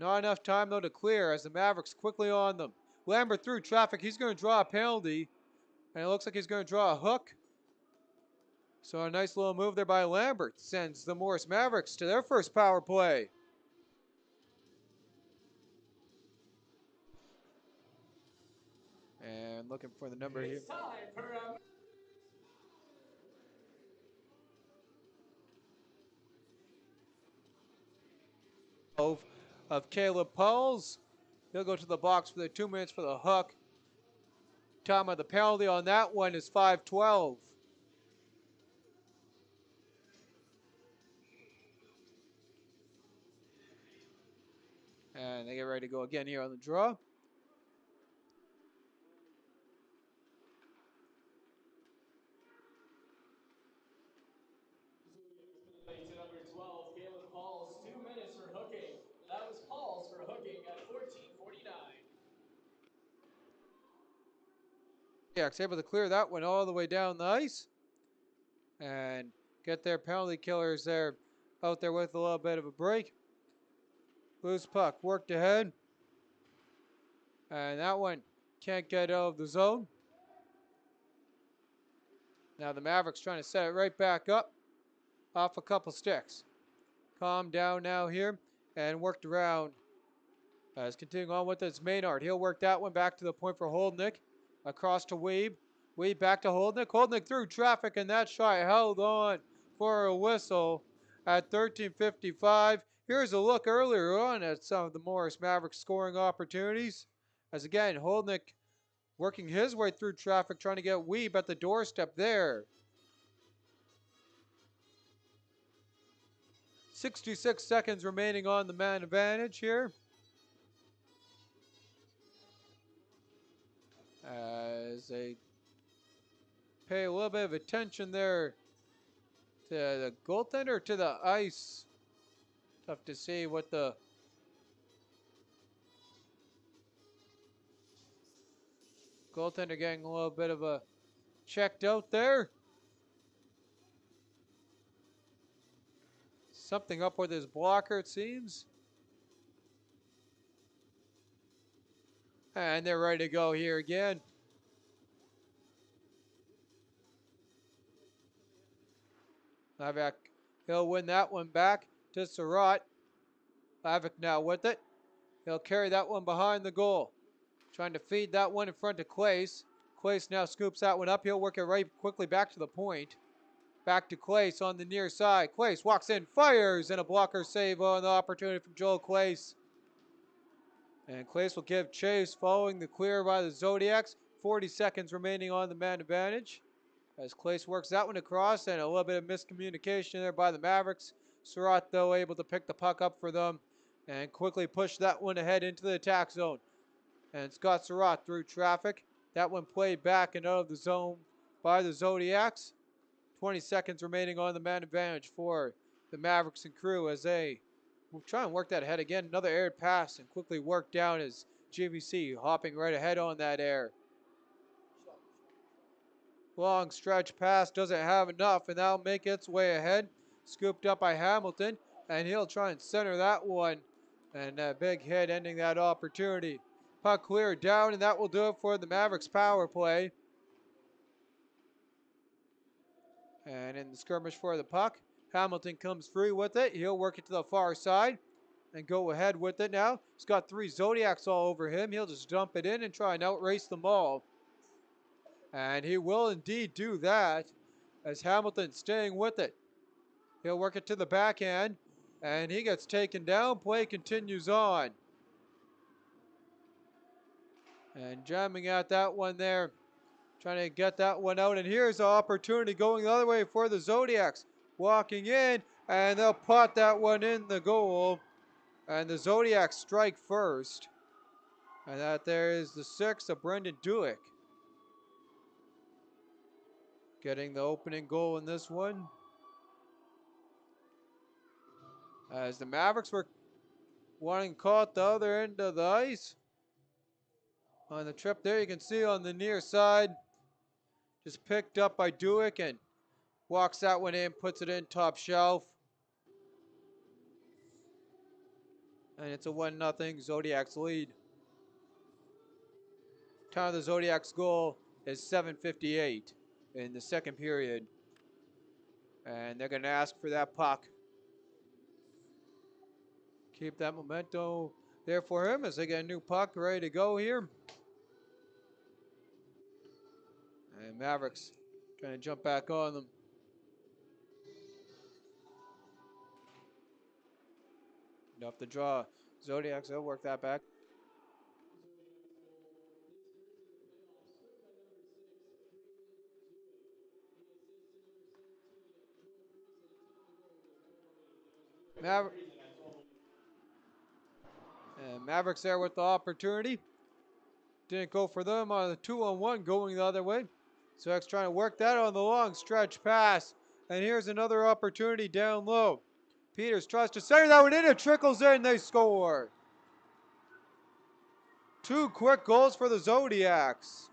Not enough time though to clear as the Mavericks quickly on them. Lambert through traffic. He's going to draw a penalty. And it looks like he's going to draw a hook. So a nice little move there by Lambert sends the Morris Mavericks to their first power play. And looking for the number here. It's time for a Of Caleb Pauls. He'll go to the box for the 2 minutes for the hook. Time of the penalty on that one is 5:12. And they get ready to go again here on the draw. to number 12, Caleb Pauls, 2 minutes for hooking. That was Pauls for hooking at 14:49. Yeah, able to clear that one all the way down the ice. And get their penalty killers there out there with a little bit of a break. Loose puck worked ahead. And that one can't get out of the zone. Now the Mavericks trying to set it right back up off a couple sticks. Calm down now here and worked around. As continuing on with his Maynard. He'll work that one back to the point for Holdnick. Across to Weeb. Weeb back to Holdnick. Holdnick through traffic, and that shot held on for a whistle at 13:55. Here's a look earlier on at some of the Morris Mavericks scoring opportunities. As again, Holdnick working his way through traffic, trying to get Weeb at the doorstep there. 66 seconds remaining on the man advantage here. As they pay a little bit of attention there To the goaltender or to the ice? Tough to see what the goaltender getting a little bit of a checked out there. Something up with his blocker, it seems. And they're ready to go here again. Lavak, he'll win that one back to Surratt. Lavak now with it. He'll carry that one behind the goal. Trying to feed that one in front of Clace. Clace now scoops that one up. He'll work it right quickly back to the point. Back to Clace on the near side. Clace walks in, fires, and a blocker save on the opportunity from Joel Clace. And Clace will give chase following the clear by the Zodiacs. 40 seconds remaining on the man advantage. As Clace works that one across, and a little bit of miscommunication there by the Mavericks. Surratt, though, able to pick the puck up for them and quickly push that one ahead into the attack zone. And Scott Surratt through traffic. That one played back and out of the zone by the Zodiacs. 20 seconds remaining on the man advantage for the Mavericks and crew as they will try and work that ahead again. Another aired pass and quickly work down as GVC hopping right ahead on that air. Long stretch pass, doesn't have enough, and that'll make its way ahead. Scooped up by Hamilton, and he'll try and center that one. And a big hit ending that opportunity. Puck cleared down, and that will do it for the Mavericks power play. And in the skirmish for the puck, Hamilton comes free with it. He'll work it to the far side and go ahead with it now. He's got 3 Zodiacs all over him. He'll just dump it in and try and outrace them all. And he will indeed do that as Hamilton staying with it. He'll work it to the backhand and he gets taken down. Play continues on. And jamming at that one there. Trying to get that one out, and here's the opportunity going the other way for the Zodiacs. Walking in, and they'll pot that one in the goal. And the Zodiacs strike first. And that there is the 6th of Brendan Duick. Getting the opening goal in this one. As the Mavericks were wanting to call it the other end of the ice. On the trip there, you can see on the near side. Just picked up by Duick and walks that one in, puts it in top shelf. And it's a 1-0 Zodiacs lead. Time of the Zodiacs goal is 7:58 in the second period. And they're going to ask for that puck. Keep that momentum there for him as they get a new puck ready to go here. And Mavericks trying to jump back on them. Off the draw. Zodiacs will work that back. Mavericks there with the opportunity. Didn't go for them on the 2-on-1 going the other way. Zodiacs trying to work that on the long stretch pass. And here's another opportunity down low. Peters tries to center that one in. It trickles in. They score. 2 quick goals for the Zodiacs.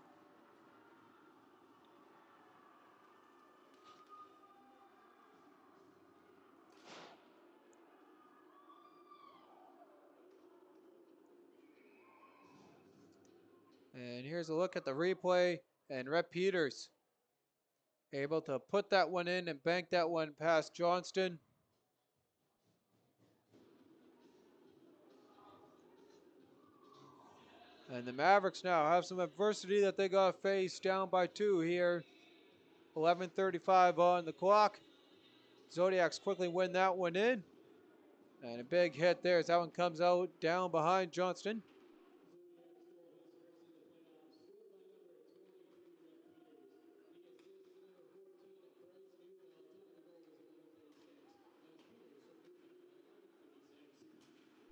And here's a look at the replay. And Rhett Peters able to put that one in and bank that one past Johnston. And the Mavericks now have some adversity that they got to face, down by 2 here. 11:35 on the clock. Zodiacs quickly win that one in. And a big hit there as that one comes out down behind Johnston.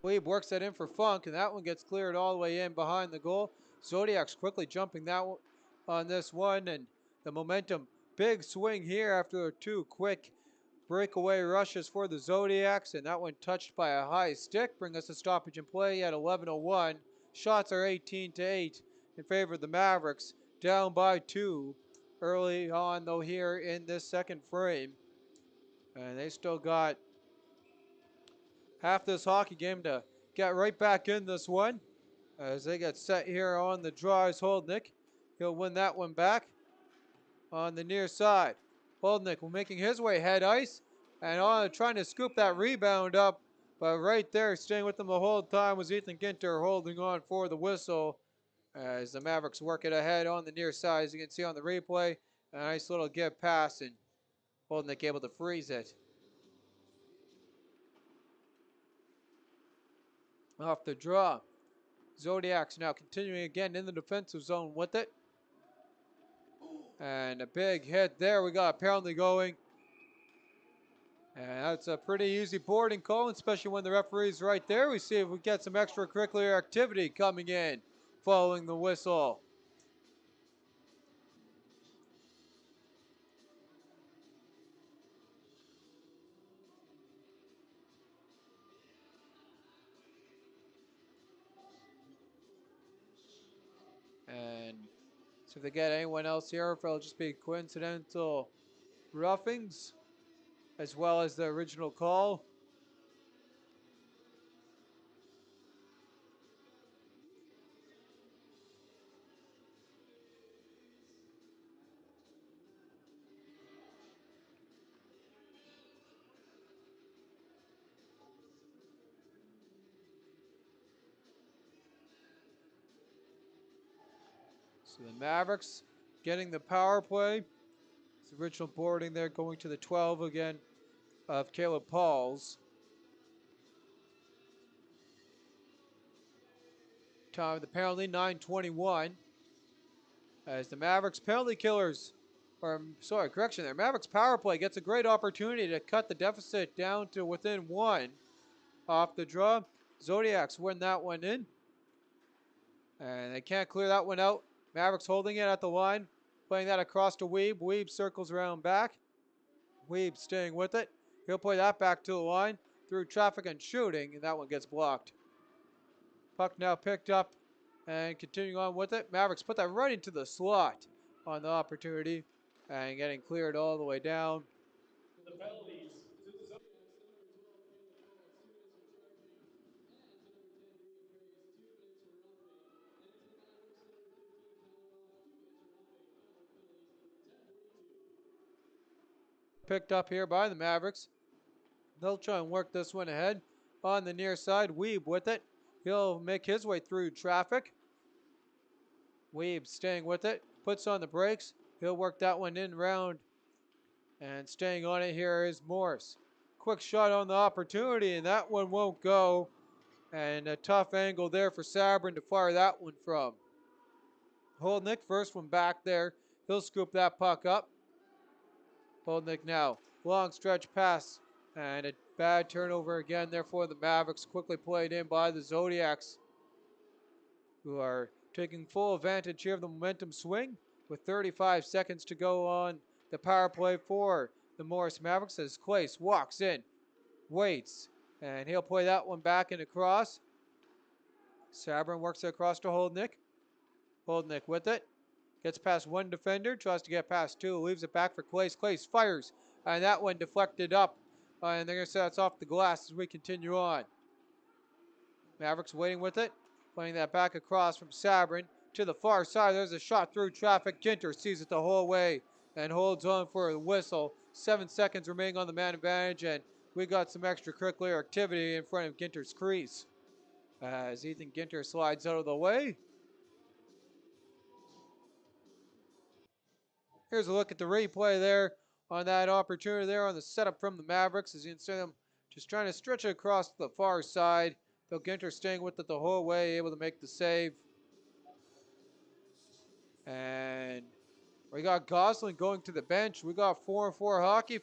Weeb works that in for Funk, and that one gets cleared all the way in behind the goal. Zodiacs quickly jumping that one on this one, and the momentum, big swing here after 2 quick breakaway rushes for the Zodiacs, and that one touched by a high stick. Bring us a stoppage in play at 11:01. Shots are 18-8 in favor of the Mavericks, down by 2 early on though here in this second frame. And they still got half this hockey game to get right back in this one. As they get set here on the draw is Holdnick. He'll win that one back on the near side. Holdnick making his way head ice and trying to scoop that rebound up. But right there, staying with them the whole time was Ethan Ginter holding on for the whistle as the Mavericks work it ahead on the near side. As you can see on the replay, a nice little give pass and Holdnick able to freeze it. Off the draw. Zodiacs now continuing again in the defensive zone with it. And a big hit there. We got a penalty going. And that's a pretty easy boarding call, especially when the referee's right there. We see if we get some extracurricular activity coming in following the whistle. And so if they get anyone else here, if it'll just be coincidental roughings as well as the original call. So the Mavericks getting the power play. It's the original boarding there going to the 12 again of Caleb Pauls. Time of the penalty, 9:21. As the Mavericks penalty killers, Mavericks power play gets a great opportunity to cut the deficit down to within 1. Off the draw, Zodiacs win that one in. And they can't clear that one out. Mavericks holding it at the line, playing that across to Weeb. Weeb circles around back. Weeb staying with it. He'll play that back to the line through traffic and shooting, and that one gets blocked. Puck now picked up and continuing on with it. Mavericks put that right into the slot on the opportunity and getting cleared all the way down. The penalties to the Zodiacs, Picked up here by the Mavericks. They'll try and work this one ahead on the near side. Weeb with it. He'll make his way through traffic. Weeb staying with it. Puts on the brakes. He'll work that one in round. And staying on it here is Morse. Quick shot on the opportunity, and that one won't go. And a tough angle there for Sabrin to fire that one from. Holdnick, first one back there. He'll scoop that puck up. Holdnick now. Long stretch pass. And a bad turnover again there for the Mavericks. Quickly played in by the Zodiacs, who are taking full advantage here of the momentum swing with 35 seconds to go on the power play for the Morris Mavericks as Clace walks in, waits, and he'll play that one back and across. Sabrin works it across to Holdnick. Holdnick with it. Gets past one defender, tries to get past two, leaves it back for Clace. Clace fires, and that one deflected up. And they're going to say that's off the glass as we continue on. Mavericks waiting with it. Playing that back across from Sabrin to the far side. There's a shot through traffic. Ginter sees it the whole way and holds on for a whistle. 7 seconds remaining on the man advantage, and we got some extracurricular activity in front of Ginter's crease. As Ethan Ginter slides out of the way. Here's a look at the replay there on that opportunity there on the setup from the Mavericks. As you can see them just trying to stretch it across to the far side. Though Ginter staying with it the whole way, able to make the save. And we got Gosselin going to the bench. We got 4-on-4 hockey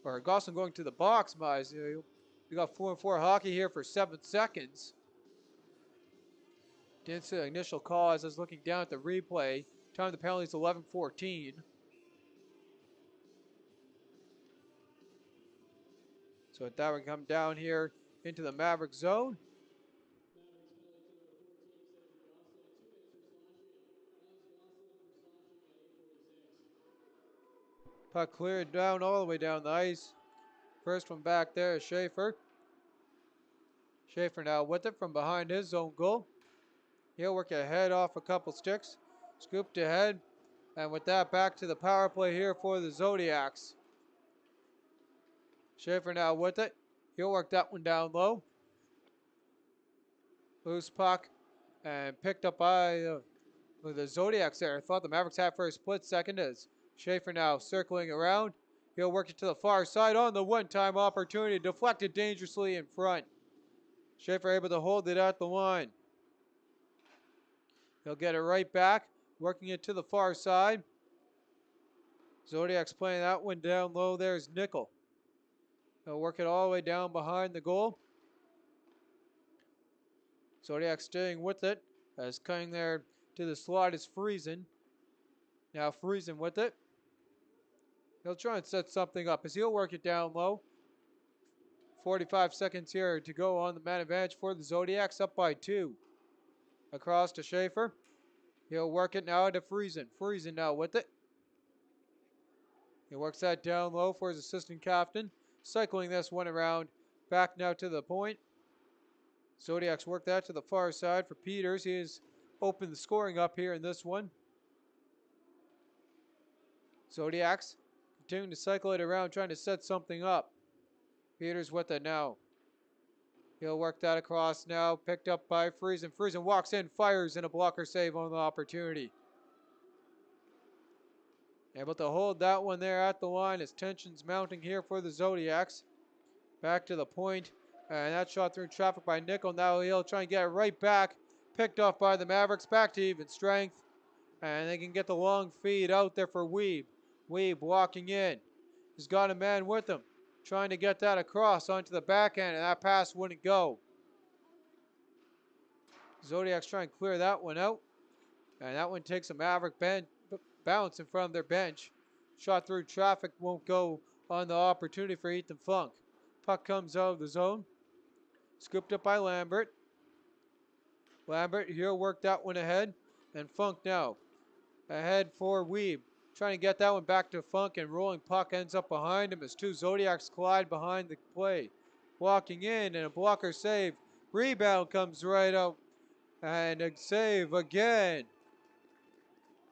or Gosselin going to the box, we got 4-on-4 hockey here for 7 seconds. Didn't see the initial call as I was looking down at the replay. Time of the penalty is 11:14. So with that, we come down here into the Maverick zone. Puck cleared down all the way down the ice. First one back there is Schaefer. Schaefer now with it from behind his own goal. He'll work ahead off a couple sticks. Scooped ahead. And with that, back to the power play here for the Zodiacs. Schaefer now with it. He'll work that one down low. Loose puck. And picked up by the Zodiacs there. I thought the Mavericks had for a split second as Schaefer now circling around. He'll work it to the far side on the one-time opportunity. Deflected dangerously in front. Schaefer able to hold it at the line. He'll get it right back. Working it to the far side. Zodiacs playing that one down low. There's Nickel. He'll work it all the way down behind the goal. Zodiac staying with it. As coming there to the slot is Friesen. Now Friesen with it. He'll try and set something up as he'll work it down low. 45 seconds here to go on the man advantage for the Zodiacs, up by 2. Across to Schaefer. He'll work it now to Friesen. Friesen now with it. He works that down low for his assistant captain. Cycling this one around. Back now to the point. Zodiacs work that to the far side for Peters. He has opened the scoring up here in this one. Zodiacs continuing to cycle it around, trying to set something up. Peters with it now. He'll work that across now, picked up by Friesen. Friesen walks in, fires, and a blocker save on the opportunity. Able to hold that one there at the line as tensions mounting here for the Zodiacs. Back to the point, and that shot through traffic by Nickel. Now he'll try and get it right back. Picked off by the Mavericks, back to even strength. And they can get the long feed out there for Weeb. Weeb walking in. He's got a man with him. Trying to get that across onto the backhand, and that pass wouldn't go. Zodiacs trying to clear that one out. And that one takes a Maverick bounce in front of their bench. Shot through traffic won't go on the opportunity for Ethan Funk. Puck comes out of the zone. Scooped up by Lambert. Lambert here worked that one ahead. And Funk now ahead for Weeb. Trying to get that one back to Funk, and rolling puck ends up behind him as two Zodiacs collide behind the play. Walking in and a blocker save. Rebound comes right out and a save again.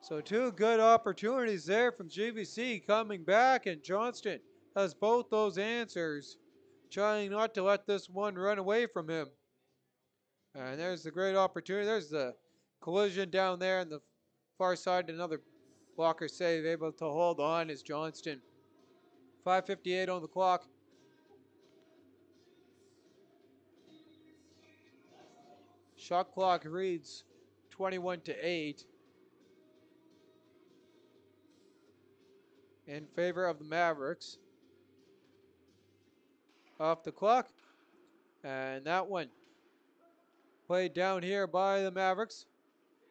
So two good opportunities there from GVC coming back, and Johnston has both those answers. Trying not to let this one run away from him. And there's the great opportunity. There's the collision down there on the far side. Another blocker save, able to hold on is Johnston. 5:58 on the clock. Shot clock reads 21-8 in favor of the Mavericks. Off the clock. And that one played down here by the Mavericks.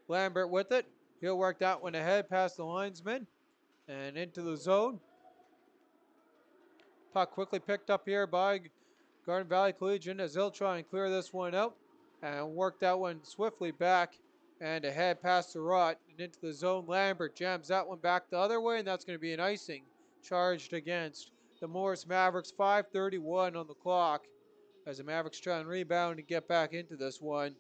Lambert with it. He'll work that one ahead past the linesman and into the zone. Puck quickly picked up here by Garden Valley Collegiate as they'll try and clear this one out and work that one swiftly back and ahead past the rot and into the zone. Lambert jams that one back the other way, and that's going to be an icing charged against the Morris Mavericks. 5:31 on the clock as the Mavericks try and rebound and get back into this one.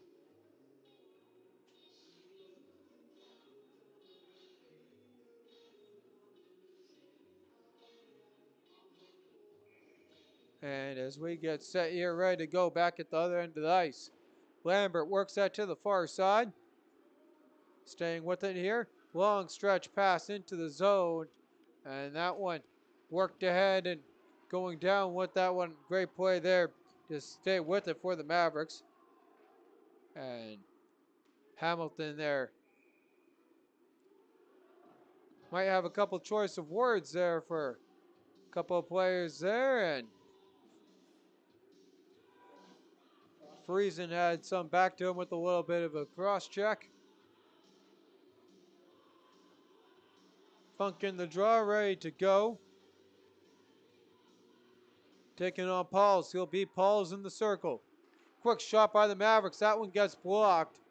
And as we get set here, ready to go back at the other end of the ice, Lambert works that to the far side. Staying with it here. Long stretch pass into the zone. And that one worked ahead and going down with that one. Great play there to stay with it for the Mavericks. And Hamilton there might have a couple choice of words there for a couple of players there. And Friesen had some back to him with a little bit of a cross check. Funk in the draw, ready to go. Taking on Pauls. He'll beat Pauls in the circle. Quick shot by the Mavericks. That one gets blocked.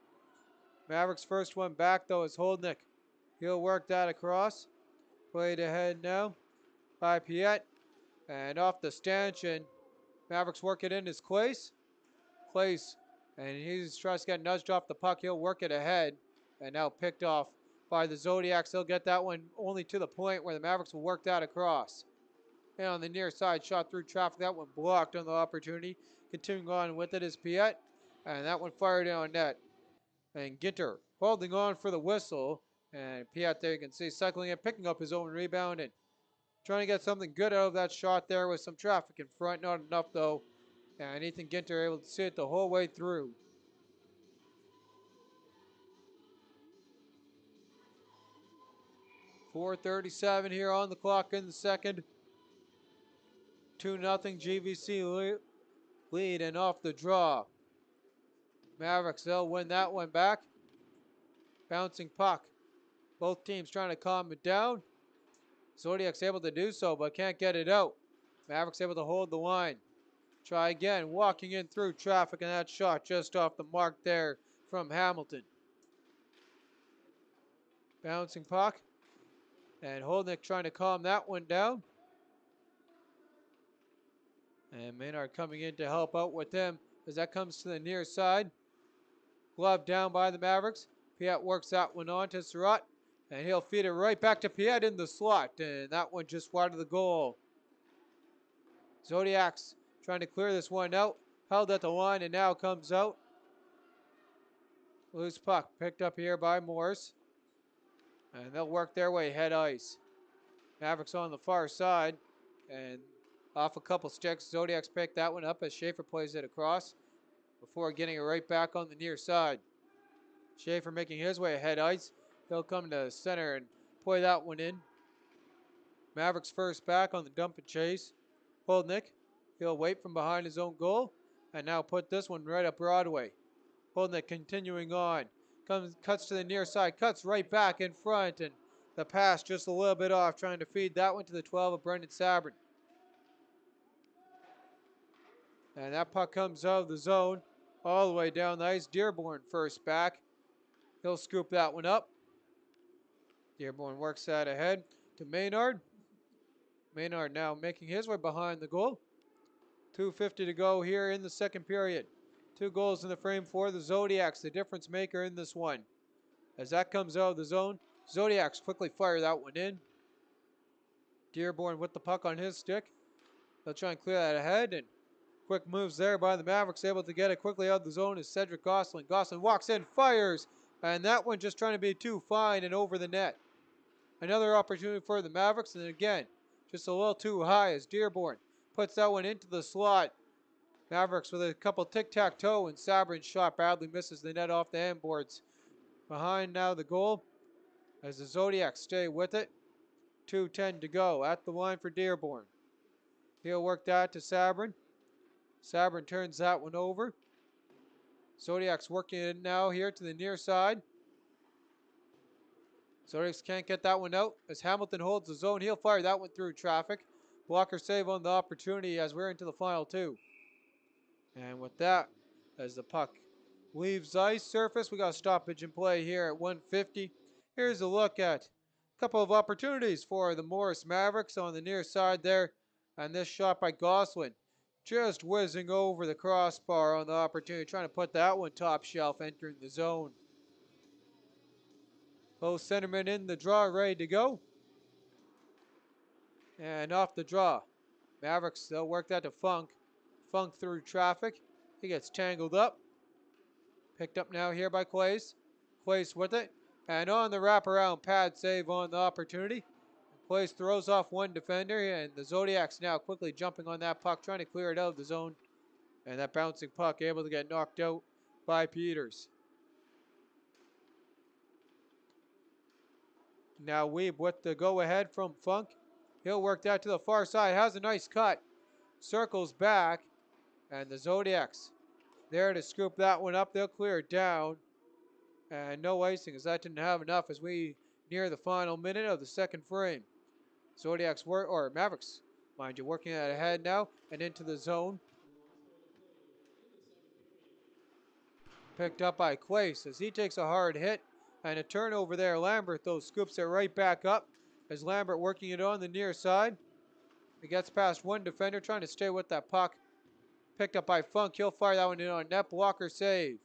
Mavericks first one back though is Holdnick. He'll work that across. Played ahead now by Piet. And off the stanchion. Mavericks work it in as Clace. Clace. And he's tries to get nudged off the puck. He'll work it ahead. And now picked off by the Zodiacs. They'll get that one only to the point where the Mavericks will work that across. And on the near side, shot through traffic. That one blocked on the opportunity. Continuing on with it is Piet. And that one fired on net. And Ginter holding on for the whistle. And Piet there you can see cycling and picking up his own rebound and trying to get something good out of that shot there with some traffic in front. Not enough though. And Ethan Ginter able to see it the whole way through. .437 here on the clock in the second. 2-0 GVC lead and off the draw. Mavericks, they'll win that one back. Bouncing puck. Both teams trying to calm it down. Zodiac's able to do so, but can't get it out. Mavericks able to hold the line. Try again, walking in through traffic, and that shot just off the mark there from Hamilton. Bouncing puck. And Holdnick trying to calm that one down. And Maynard coming in to help out with them as that comes to the near side. Glove down by the Mavericks. Piet works that one on to Surratt. And he'll feed it right back to Piet in the slot. And that one just wide of the goal. Zodiacs trying to clear this one out. Held at the line and now comes out. Loose puck picked up here by Morris. And they'll work their way head ice. Mavericks on the far side. And off a couple sticks. Zodiacs pick that one up as Schaefer plays it across before getting it right back on the near side. Schaefer making his way ahead ice. He'll come to center and play that one in. Mavericks first back on the dump and chase. Holdnick. He'll wait from behind his own goal. And now put this one right up Broadway. Holdnick continuing on. Cuts to the near side. Cuts right back in front. And the pass just a little bit off. Trying to feed that one to the 12 of Brendan Sabrin. And that puck comes out of the zone. All the way down the ice. Dearborn first back. He'll scoop that one up. Dearborn works that ahead to Maynard. Maynard now making his way behind the goal. 2:50 to go here in the second period. 2 goals in the frame for the Zodiacs, the difference maker in this one. As that comes out of the zone, Zodiacs quickly fire that one in. Dearborn with the puck on his stick. They'll try and clear that ahead, and quick moves there by the Mavericks, able to get it quickly out of the zone is Cedric Gosselin. Gosselin walks in, fires, and that one just trying to be too fine and over the net. Another opportunity for the Mavericks, and again, just a little too high as Dearborn puts that one into the slot. Mavericks with a couple tic-tac-toe, and Sabrin's shot badly misses the net off the end boards. Behind now the goal as the Zodiacs stay with it. 2:10 to go at the line for Dearborn. He'll work that to Sabrin. Sabrin turns that one over. Zodiacs working it now here to the near side. Zodiacs can't get that one out as Hamilton holds the zone. He'll fire that one through traffic. Blocker save on the opportunity as we're into the final 2. And with that, as the puck leaves ice surface, we got a stoppage in play here at 1:50. Here's a look at a couple of opportunities for the Morris Mavericks on the near side there. And this shot by Gosselin just whizzing over the crossbar on the opportunity, trying to put that one top shelf, entering the zone. Both centermen in the draw, ready to go. And off the draw. Mavericks, they'll work that to Funk. Funk through traffic. He gets tangled up. Picked up now here by Clace. Clace with it. And on the wraparound pad save on the opportunity. Clace throws off one defender, and the Zodiacs now quickly jumping on that puck, trying to clear it out of the zone. And that bouncing puck able to get knocked out by Peters. Now Weeb with the go-ahead from Funk. He'll work that to the far side. Has a nice cut. Circles back. And the Zodiacs there to scoop that one up. They'll clear it down. And no icing as that didn't have enough as we near the final minute of the second frame. Zodiacs work, or Mavericks Mind you, working it ahead now and into the zone. Picked up by Clace as he takes a hard hit. And a turnover there. Lambert, though, scoops it right back up as Lambert working it on the near side. He gets past one defender trying to stay with that puck. Picked up by Funk. He'll fire that one in on net. Blocker save.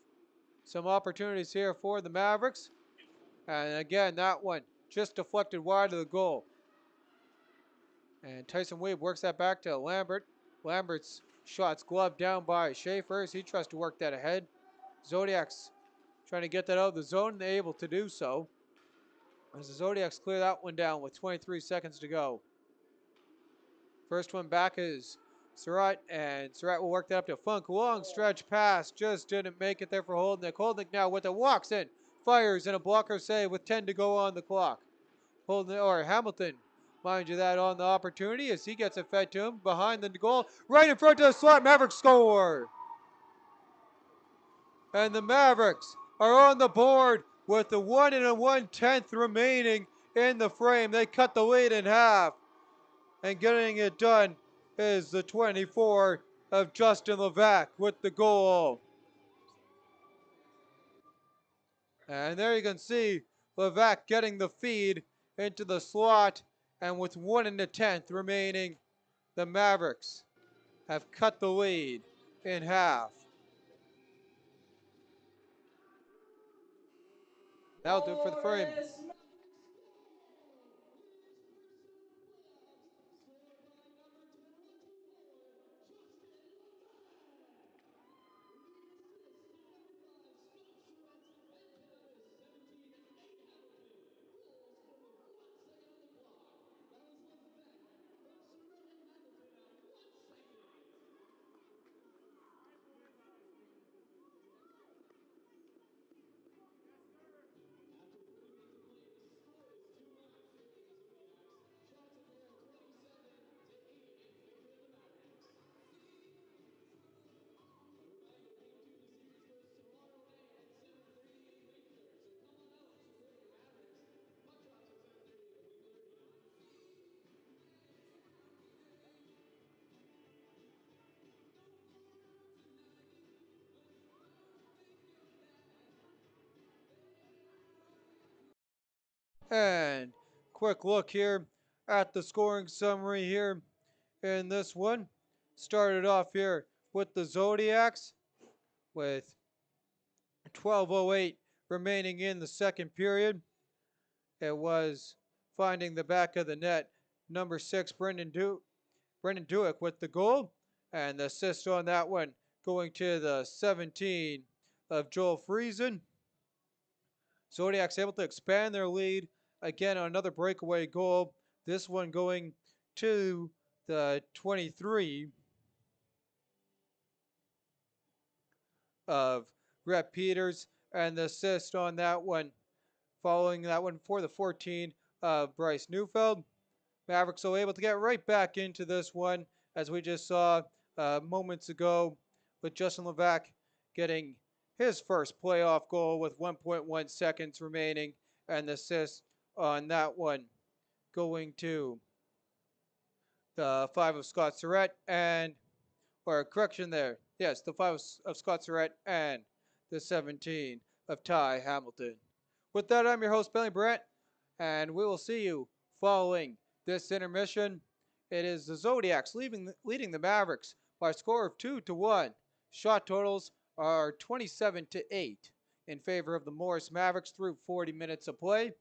Some opportunities here for the Mavericks. And again, that one just deflected wide of the goal. And Tyson Wade works that back to Lambert. Lambert's shot's gloved down by Schaefer as he tries to work that ahead. Zodiacs trying to get that out of the zone, and they're able to do so. As the Zodiacs clear that one down with 23 seconds to go. First one back is Surratt, and Surratt will work that up to Funk. Long stretch pass, just didn't make it there for Holdnick. Holdnick now with it, walks in, fires, and a blocker save with 10 to go on the clock. Hamilton, mind you, that on the opportunity as he gets it fed to him behind the goal, right in front of the slot. Mavericks score, and the Mavericks are on the board with the 1 1/10 remaining in the frame. They cut the lead in half, and getting it done is the 24 of Justin Levac with the goal. And there you can see Levac getting the feed into the slot, and with 1 1/10 remaining, the Mavericks have cut the lead in half. That'll do it for the frame. And quick look here at the scoring summary here in this one. Started off here with the Zodiacs with 12:08 remaining in the second period. It was finding the back of the net. Number 6, Brendan Duick with the goal. And the assist on that one going to the 17 of Joel Friesen. Zodiacs able to expand their lead again on another breakaway goal. This one going to the 23 of Rhett Peters, and the assist on that one following that one for the 14 of Bryce Neufeld. Mavericks are able to get right back into this one, as we just saw moments ago, with Justin Levac getting his first playoff goal with 1.1 seconds remaining, and the assist on that one going to the 5 of Scott Surratt, or correction there, yes, the 5 of Scott Surratt and the 17 of Ty Hamilton. With that, I'm your host, Bentley Brant, and we will see you following this intermission. It is the Zodiacs leading the Mavericks by a score of 2-1. Shot totals are 27-8 in favor of the Morris Mavericks through 40 minutes of play.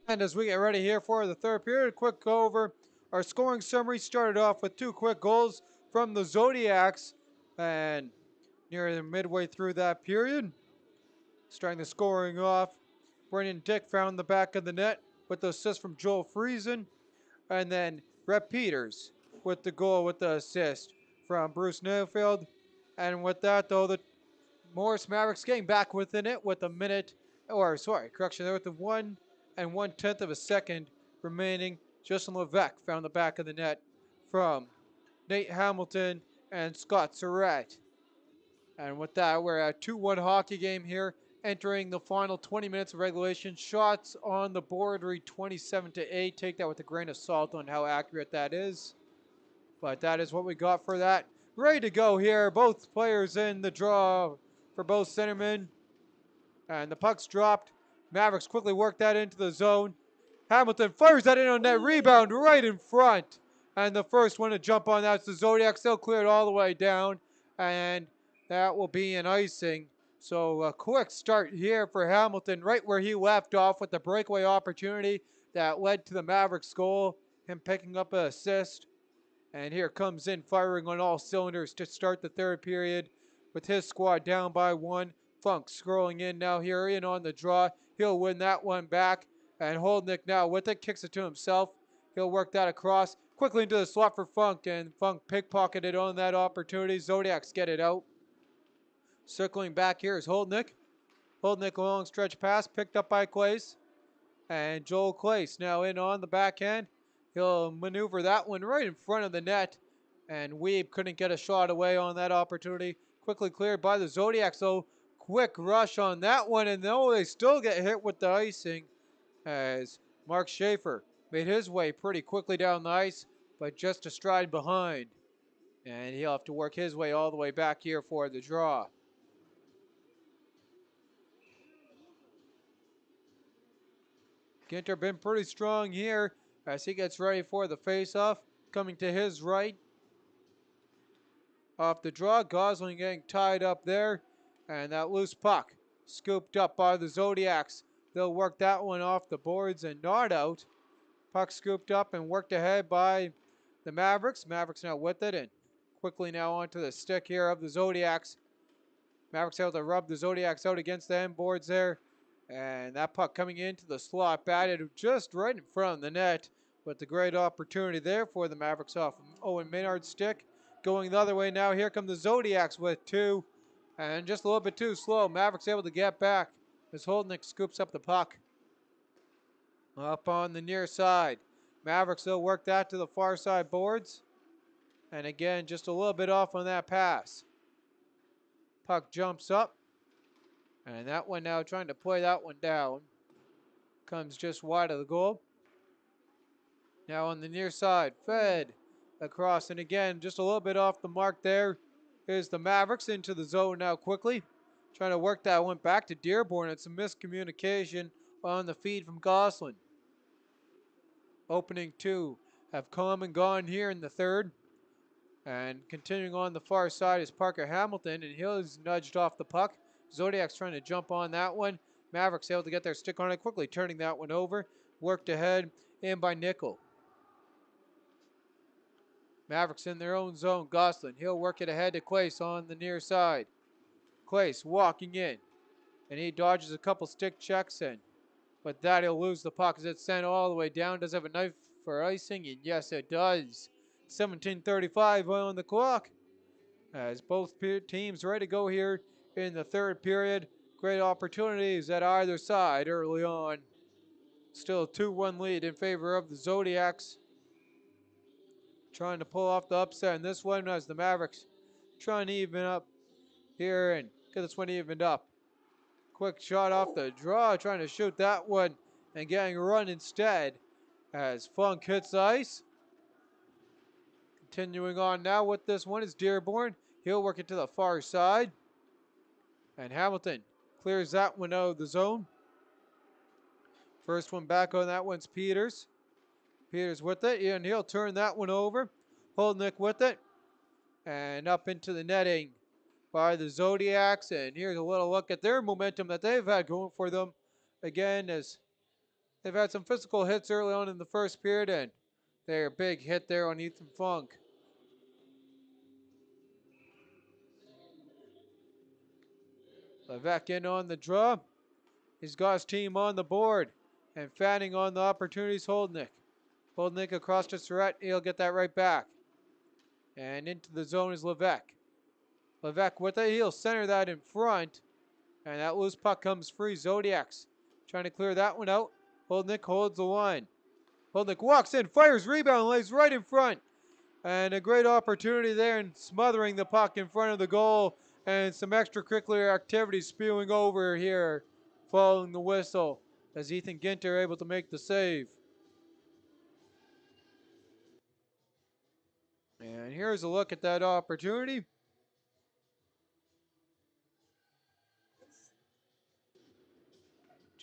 And as we get ready here for the third period, quick go over our scoring summary. Started off with 2 quick goals from the Zodiacs, and near the midway through that period, starting the scoring off, Brendan Dick found the back of the net with the assist from Joel Friesen, and then Rhett Peters with the goal with the assist from Bruce Neufeld. And with that, though, the Morris Mavericks getting back within it with a minute, or sorry, correction, there with the 1 1/10 of a second remaining. Justin Levesque found the back of the net from Nate Hamilton and Scott Surratt. And with that, we're at 2-1 hockey game here, entering the final 20 minutes of regulation. Shots on the board read 27-8. Take that with a grain of salt on how accurate that is. But that is what we got for that. Ready to go here. Both players in the draw for both centermen. And the puck's dropped. Mavericks quickly work that into the zone. Hamilton fires that in on net. Rebound right in front. And the first one to jump on that's the Zodiacs. They'll clear it all the way down. And that will be an icing. So a quick start here for Hamilton, right where he left off with the breakaway opportunity that led to the Mavericks goal. Him picking up an assist. And here comes in firing on all cylinders to start the third period with his squad down by 1. Funk scrolling in now here in on the draw. He'll win that one back. And Holdnick now with it, kicks it to himself. He'll work that across quickly into the slot for Funk, and Funk pickpocketed on that opportunity. Zodiacs get it out. Circling back here is Holdnick. Holdnick long stretch pass picked up by Clace. And Joel Clace now in on the backhand. He'll maneuver that one right in front of the net. And Weeb couldn't get a shot away on that opportunity. Quickly cleared by the Zodiacs, though. Quick rush on that one, and no, they still get hit with the icing as Mark Schaefer made his way pretty quickly down the ice, but just a stride behind. And he'll have to work his way all the way back here for the draw. Ginter been pretty strong here as he gets ready for the faceoff. Coming to his right. Off the draw, Gosling getting tied up there. And that loose puck scooped up by the Zodiacs. They'll work that one off the boards and not out. Puck scooped up and worked ahead by the Mavericks. Mavericks now with it and quickly now onto the stick here of the Zodiacs. Mavericks able to rub the Zodiacs out against the end boards there. And that puck coming into the slot, batted just right in front of the net. But the great opportunity there for the Mavericks off Owen Maynard's stick. Going the other way now, here come the Zodiacs with 2. And just a little bit too slow. Mavericks able to get back as Holdnick scoops up the puck. Up on the near side. Mavericks will work that to the far side boards. And again, just a little bit off on that pass. Puck jumps up. And that one now trying to play that one down. Comes just wide of the goal. Now on the near side, fed across. And again, just a little bit off the mark there. Here's the Mavericks into the zone now quickly. Trying to work that one back to Dearborn. It's a miscommunication on the feed from Gosling. Opening 2 have come and gone here in the third. And continuing on the far side is Parker Hamilton, and he's nudged off the puck. Zodiac's trying to jump on that one. Mavericks able to get their stick on it quickly, turning that one over. Worked ahead in by Nickel. Mavericks in their own zone. Gosling, he'll work it ahead to Clace on the near side. Clace walking in, and he dodges a couple stick checks in. But that he'll lose the puck as it's sent all the way down. Does have a knife for icing? And yes, it does. 17:35 on the clock. As both teams ready to go here in the third period. Great opportunities at either side early on. Still a 2-1 lead in favor of the Zodiacs. Trying to pull off the upset in this one as the Mavericks trying to even up here and get this one evened up. Quick shot off the draw, trying to shoot that one and getting run instead as Funk hits ice. Continuing on now with this one is Dearborn. He'll work it to the far side. And Hamilton clears that one out of the zone. First one back on that one's Peters. Peters with it, and he'll turn that one over. Holdnick with it. And up into the netting by the Zodiacs. And here's a little look at their momentum that they've had going for them. Again, as They've had some physical hits early on in the first period, and their big hit there on Ethan Funk. Levesque in on the draw. He's got his team on the board. And Fanning on the opportunities, Holdnick. Holdnick across to Surratt. He'll get that right back. And into the zone is Levesque. Levesque with it. He'll center that in front. And that loose puck comes free. Zodiacs trying to clear that one out. Holdnick holds the line. Holdnick walks in, fires, rebound, lays right in front. And a great opportunity there in smothering the puck in front of the goal. And some extracurricular activity spewing over here following the whistle as Ethan Ginter able to make the save. And here's a look at that opportunity.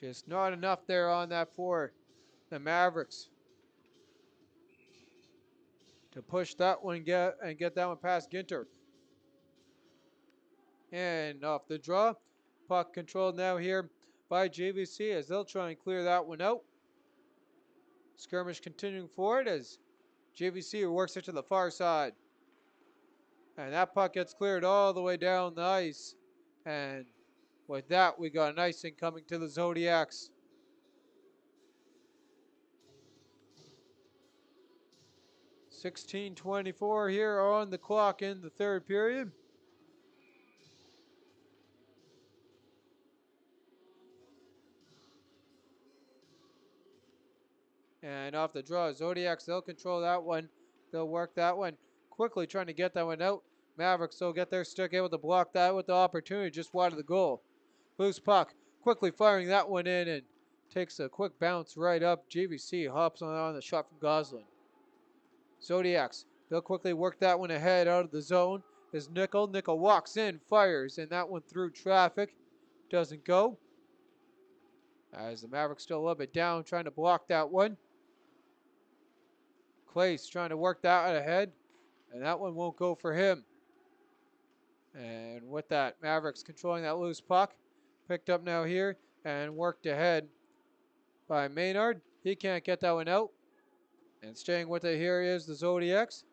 Just not enough there on that for the Mavericks to push that one and get that one past Ginter. And off the draw. Puck controlled now here by GVC as they'll try and clear that one out. Skirmish continuing forward as GVC works it to the far side. And that puck gets cleared all the way down the ice. And with that, we got an icing coming to the Zodiacs. .16:24 here on the clock in the third period. And off the draw, Zodiacs, they'll control that one. They'll work that one. Quickly trying to get that one out. Mavericks will get their stick, able to block that with the opportunity just wide of the goal. Loose puck, quickly firing that one in and takes a quick bounce right up. GVC hops on the shot from Goslin. Zodiacs, they'll quickly work that one ahead out of the zone. Is Nickel. Nickel walks in, fires, and that one through traffic. Doesn't go. As the Mavericks still a little bit down, trying to block that one. Clace trying to work that one ahead, and that one won't go for him. And with that, Mavericks controlling that loose puck. Picked up now here and worked ahead by Maynard. He can't get that one out. And staying with it here is the Zodiacs.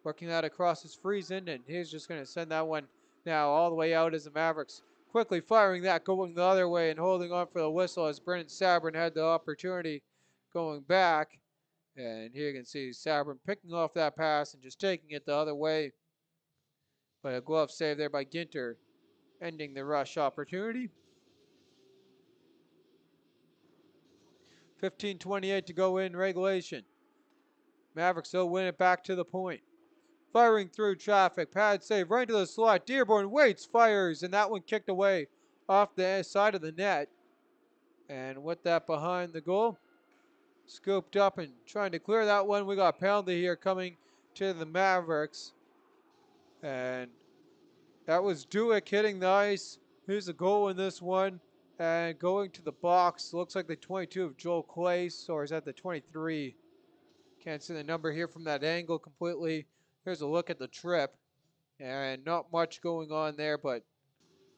Working that across his Friesen, and he's just going to send that one now all the way out as the Mavericks. Quickly firing that, going the other way and holding on for the whistle as Brennan Sabrin had the opportunity going back. And here you can see Sabrin picking off that pass and just taking it the other way. But a glove save there by Ginter, ending the rush opportunity. 15:28 to go in regulation. Mavericks will win it back to the point. Firing through traffic, pad save right to the slot. Dearborn waits, fires, and that one kicked away off the side of the net. And with that behind the goal, scooped up and trying to clear that one. We got a penalty here coming to the Mavericks. And that was Duick hitting the ice. Here's a goal in this one. And going to the box, looks like the 22 of Joel Clace, or is that the 23? Can't see the number here from that angle completely. Here's a look at the trip. And not much going on there, but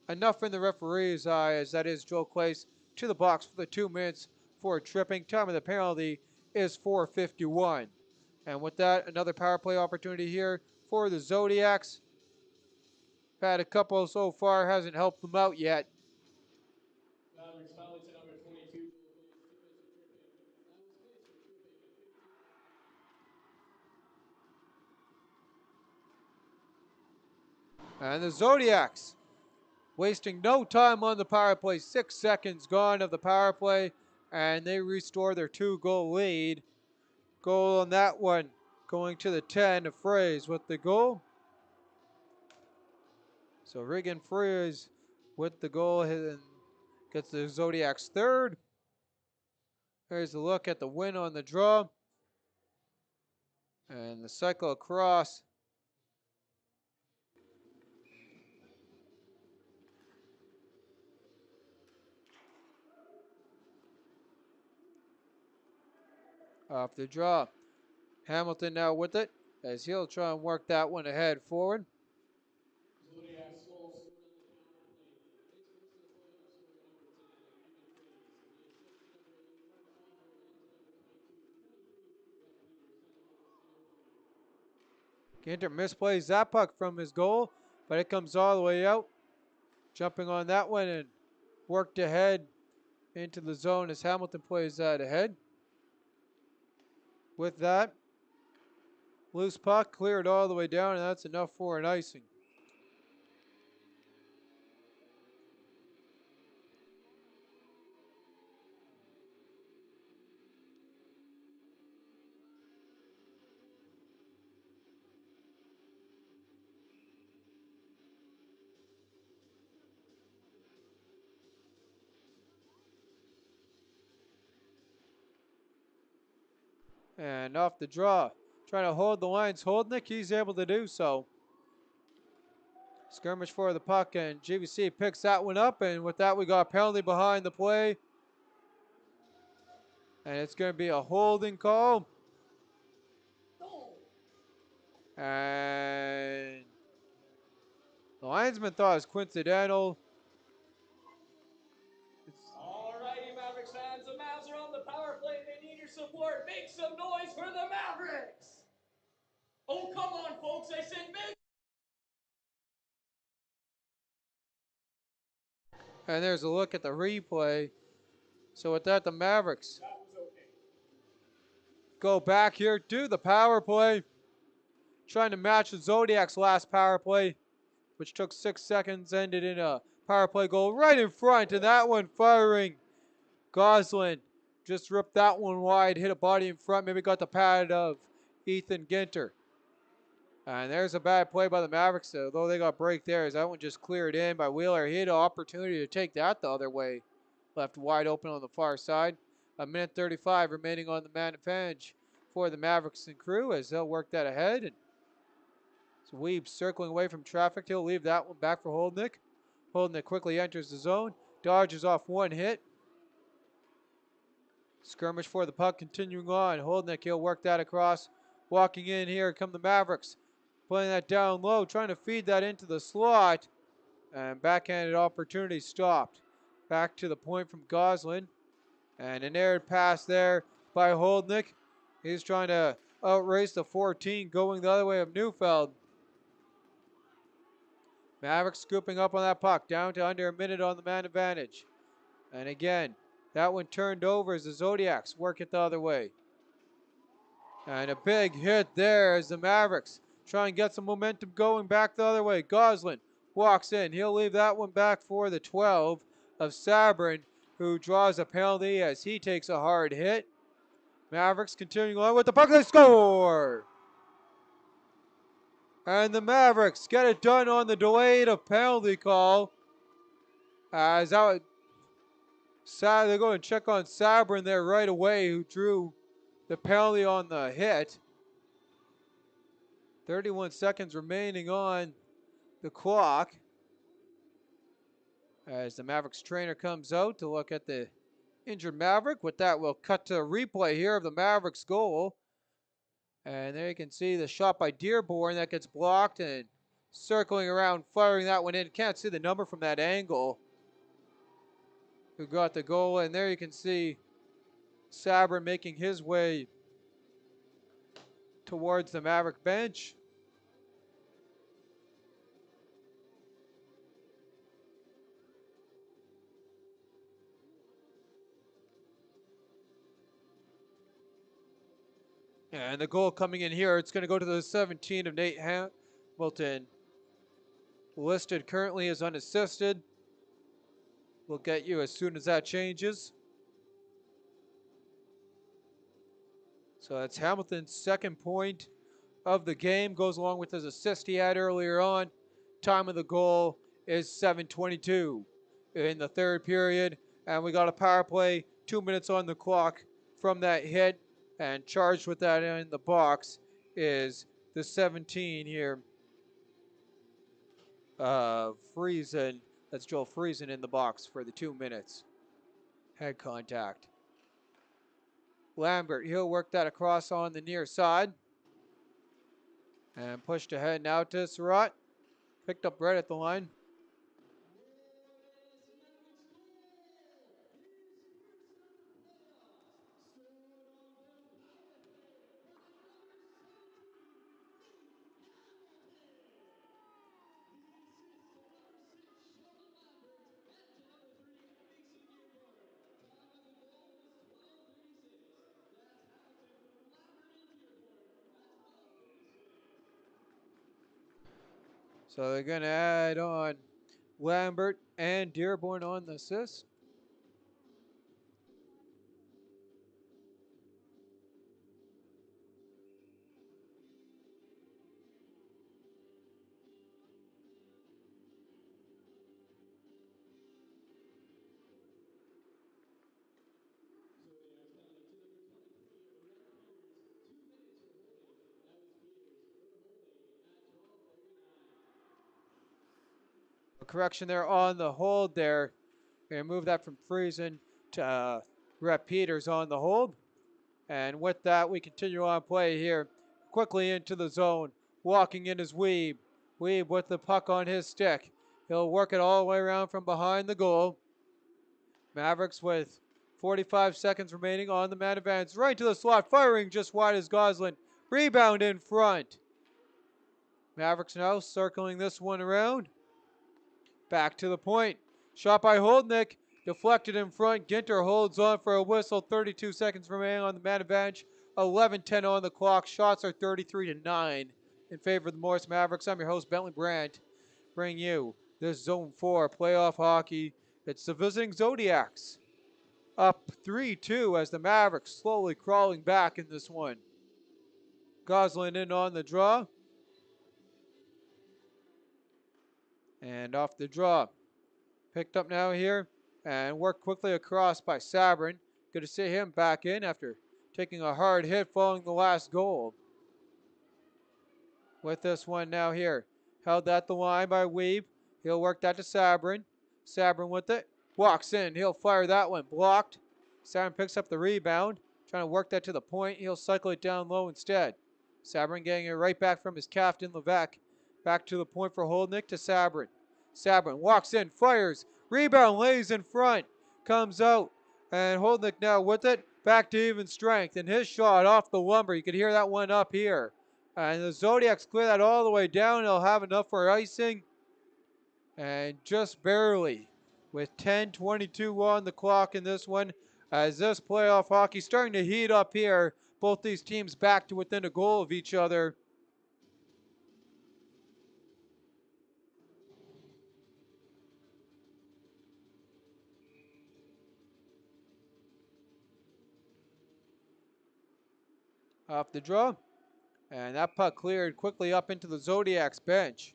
enough in the referee's eye as that is Joel Clace to the box for the 2 minutes for tripping. Time of the penalty is 4:51. And with that, another power play opportunity here for the Zodiacs. Had a couple so far, hasn't helped them out yet. Mavericks penalty to number 22. And the Zodiacs wasting no time on the power play. 6 seconds gone of the power play, and they restore their 2-goal lead. Goal on that one going to the 10 of Fraze with the goal. So Regan Fraze with the goal and gets the Zodiacs third. Here's a look at the win on the draw. And the cycle across. Off the draw. Hamilton now with it as he'll try and work that one ahead forward. Zodiacs goal scored Ginter misplays that puck from his goal, but it comes all the way out. Jumping on that one and worked ahead into the zone as Hamilton plays that ahead. With that, loose puck cleared all the way down, and that's enough for an icing. And off the draw, trying to hold the lines. Holdnick, he's able to do so. Skirmish for the puck, and GVC picks that one up, and with that we got a penalty behind the play. And it's going to be a holding call. And the linesman thought it was coincidental. Alrighty, Mavericks fans, the Mavs are on the power play. They need your support. Make some noise for the Mavericks. Oh, come on, folks. I said make. And there's a look at the replay. So with that, the Mavericks go back here to the power play, trying to match the Zodiacs' last power play, which took 6 seconds, ended in a power play goal right in front, and that one firing. Goslin just ripped that one wide, hit a body in front, maybe got the pad of Ethan Ginter. And there's a bad play by the Mavericks, although they got break there, as that one just cleared in by Wheeler. He had an opportunity to take that the other way. Left wide open on the far side. 1:35 remaining on the man advantage for the Mavericks and crew as they'll work that ahead. And so Weeb circling away from traffic. He'll leave that one back for Holdnick. Holdnick quickly enters the zone. Dodges off one hit. Skirmish for the puck continuing on. Holdnick, he'll work that across. Walking in here come the Mavericks. Playing that down low, trying to feed that into the slot. And backhanded opportunity stopped. Back to the point from Goslin. And an aired pass there by Holdnick. He's trying to outrace the 14 going the other way of Neufeld. Mavericks scooping up on that puck. Down to under a minute on the man advantage. And again, that one turned over as the Zodiacs work it the other way. And a big hit there as the Mavericks try and get some momentum going back the other way. Goslin walks in. He'll leave that one back for the 12 of Sabrin, who draws a penalty as he takes a hard hit. Mavericks continuing on with the puck. They score! And the Mavericks get it done on the delayed of penalty call. As they're going to check on Sabrin there right away, who drew the penalty on the hit. 31 seconds remaining on the clock. As the Mavericks trainer comes out to look at the injured Maverick. With that, we'll cut to a replay here of the Mavericks goal. And there you can see the shot by Dearborn that gets blocked and circling around, firing that one in. Can't see the number from that angle who got the goal. And there you can see Sabrin making his way towards the Maverick bench. And the goal coming in here, it's going to go to the 17 of Nate Hamilton. Listed currently as unassisted. We'll get you as soon as that changes. So that's Hamilton's second point of the game. Goes along with his assist he had earlier on. Time of the goal is 7:22 in the third period. And we got a power play, 2 minutes on the clock from that hit. And charged with that in the box is the 17 here. Friesen, that's Joel Friesen in the box for the 2 minutes. Head contact. Lambert, he'll work that across on the near side. And pushed ahead now to Surratt. Picked up right at the line. So they're going to add on Lambert and Dearborn on the assist. Correction there on the hold there. We're going to move that from Friesen to Rep Peters on the hold. And with that, we continue on play here. Quickly into the zone. Walking in is Weeb. Weeb with the puck on his stick. He'll work it all the way around from behind the goal. Mavericks with 45 seconds remaining on the man advance. Right to the slot, firing just wide as Goslin. Rebound in front. Mavericks now circling this one around. Back to the point. Shot by Holdnick. Deflected in front. Ginter holds on for a whistle. 32 seconds remaining on the man advantage. 11-10 on the clock. Shots are 33-9 in favor of the Morris Mavericks. I'm your host, Bentley Brandt, bringing you this Zone 4 playoff hockey. It's the visiting Zodiacs. Up 3-2 as the Mavericks slowly crawling back in this one. Goslin in on the draw. And off the draw. Picked up now here and worked quickly across by Sabrin. Good to see him back in after taking a hard hit following the last goal. With this one now here. Held at the line by Weeb. He'll work that to Sabrin. Sabrin with it. Walks in. He'll fire that one. Blocked. Sabrin picks up the rebound. Trying to work that to the point. He'll cycle it down low instead. Sabrin getting it right back from his captain, Levesque. Back to the point for Holdnick to Sabrin. Sabrin walks in, fires. Rebound lays in front. Comes out. And Holdnick now with it. Back to even strength. And his shot off the lumber. You can hear that one up here. And the Zodiacs clear that all the way down. They'll have enough for icing. And just barely. With 10:22 on the clock in this one. As this playoff hockey starting to heat up here. Both these teams back to within a goal of each other. Off the draw. And that puck cleared quickly up into the Zodiacs bench.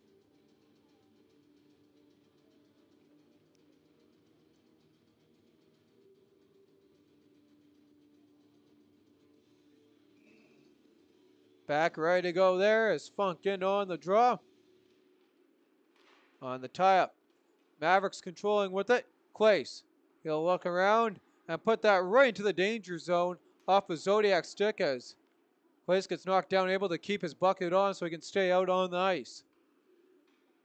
Back ready to go there is Funk in on the draw. On the tie-up. Mavericks controlling with it. Clace. He'll look around and put that right into the danger zone off the Zodiac stick as Clace gets knocked down, able to keep his bucket on so he can stay out on the ice.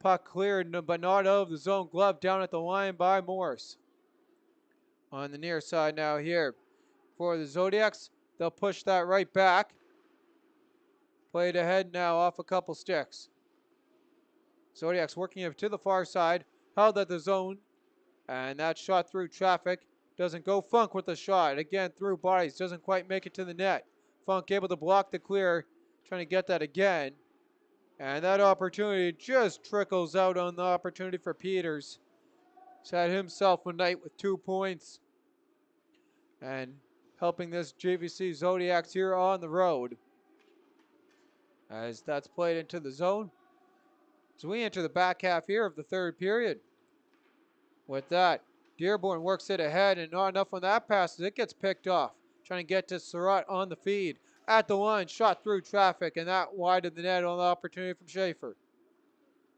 Puck cleared, but not out of the zone. Glove down at the line by Morse. On the near side now here for the Zodiacs. They'll push that right back. Played ahead now off a couple sticks. Zodiacs working it to the far side. Held at the zone. And that shot through traffic. Doesn't go. Funk with the shot. Again through bodies. Doesn't quite make it to the net. Funk able to block the clear. Trying to get that again. And that opportunity just trickles out on the opportunity for Peters. He's had himself a night with 2 points. And helping this GVC Zodiacs here on the road. As that's played into the zone. So we enter the back half here of the third period. With that, Dearborn works it ahead and not enough on that pass as it gets picked off. Trying to get to Surratt on the feed. At the line, shot through traffic and that wide of the net on the opportunity from Schaefer.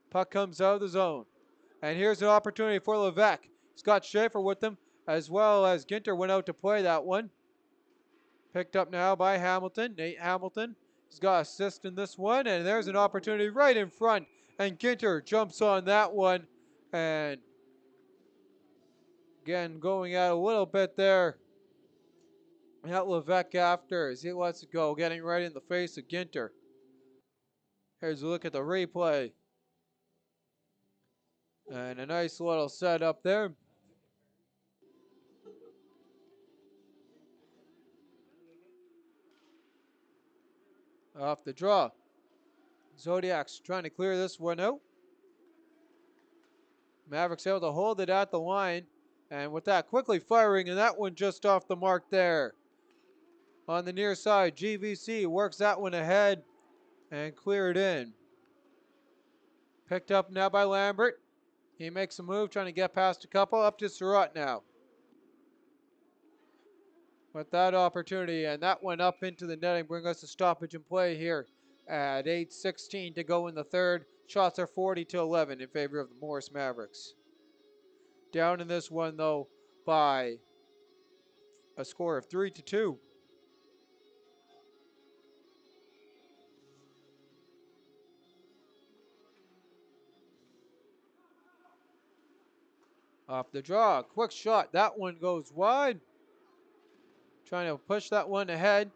Puck comes out of the zone. And here's an opportunity for Levesque. He's got Schaefer with him as well as Ginter went out to play that one. Picked up now by Hamilton, Nate Hamilton. He's got assist in this one, and there's an opportunity right in front. And Ginter jumps on that one. And again, going out a little bit there. At Levesque after as he lets it go, getting right in the face of Ginter. Here's a look at the replay. And a nice little setup there. Off the draw. Zodiacs trying to clear this one out. Mavericks able to hold it at the line. And with that, quickly firing, and that one just off the mark there. On the near side, GVC works that one ahead and cleared in. Picked up now by Lambert. He makes a move, trying to get past a couple. Up to Surratt now. With that opportunity, and that went up into the netting, bring us a stoppage in play here at 8:16 to go in the third. Shots are 40-11 in favor of the Morris Mavericks. Down in this one, though, by a score of 3-2. Off the draw, quick shot. That one goes wide. Trying to push that one ahead.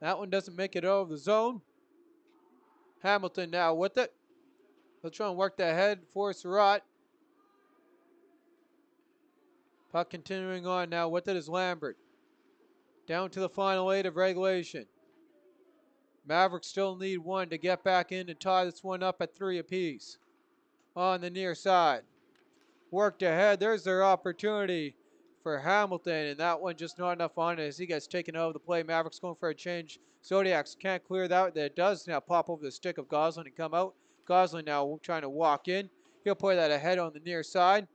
That one doesn't make it out of the zone. Hamilton now with it. They'll try and work that head for Surratt. Puck continuing on now with it is Lambert. Down to the final 8 of regulation. Mavericks still need one to get back in and tie this one up at 3 apiece. On the near side. Worked ahead. There's their opportunity for Hamilton, and that one just not enough on it as he gets taken out of the play. Mavericks going for a change. Zodiacs can't clear that. That does now pop over the stick of Goslin and come out. Goslin now trying to walk in. He'll play that ahead on the near side.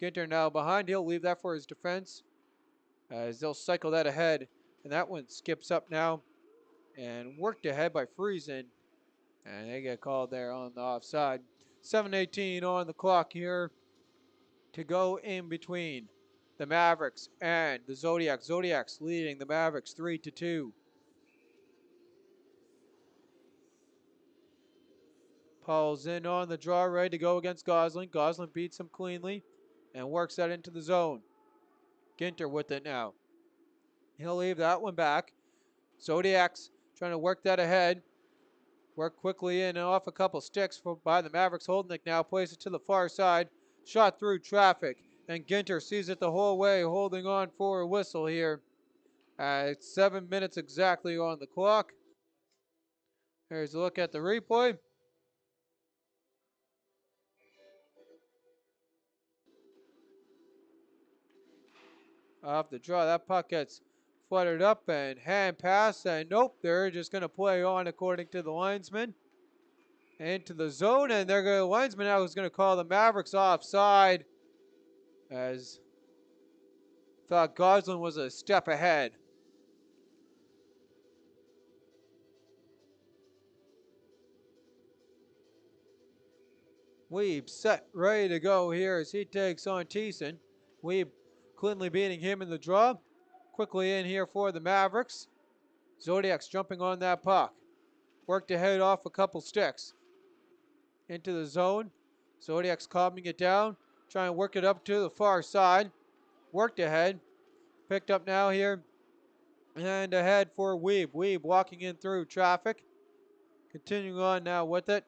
Ginter now behind. He'll leave that for his defense as they'll cycle that ahead. And that one skips up now and worked ahead by Friesen. And they get called there on the offside. 7:18 on the clock here to go in between the Mavericks and the Zodiacs. Zodiacs leading the Mavericks 3-2. Paul's in on the draw, ready to go against Goslin. Goslin beats him cleanly and works that into the zone. Ginter with it now. He'll leave that one back. Zodiacs trying to work that ahead. Work quickly in and off a couple sticks by the Mavericks. Holdnick now plays it to the far side. Shot through traffic. And Ginter sees it the whole way, holding on for a whistle here. It's 7 minutes exactly on the clock. Here's a look at the replay. Off the draw, that puck gets fluttered up and hand pass, and nope, they're just going to play on according to the linesman. Into the zone, and the linesman now is going to call the Mavericks offside as thought Goslin was a step ahead. Weeb set, ready to go here as he takes on Thiessen. Weeb cleanly beating him in the draw. Quickly in here for the Mavericks. Zodiacs jumping on that puck. Worked to head off a couple sticks. Into the zone. Zodiacs calming it down. Trying to work it up to the far side. Worked ahead. Picked up now here. And ahead for Weeb. Weeb walking in through traffic. Continuing on now with it.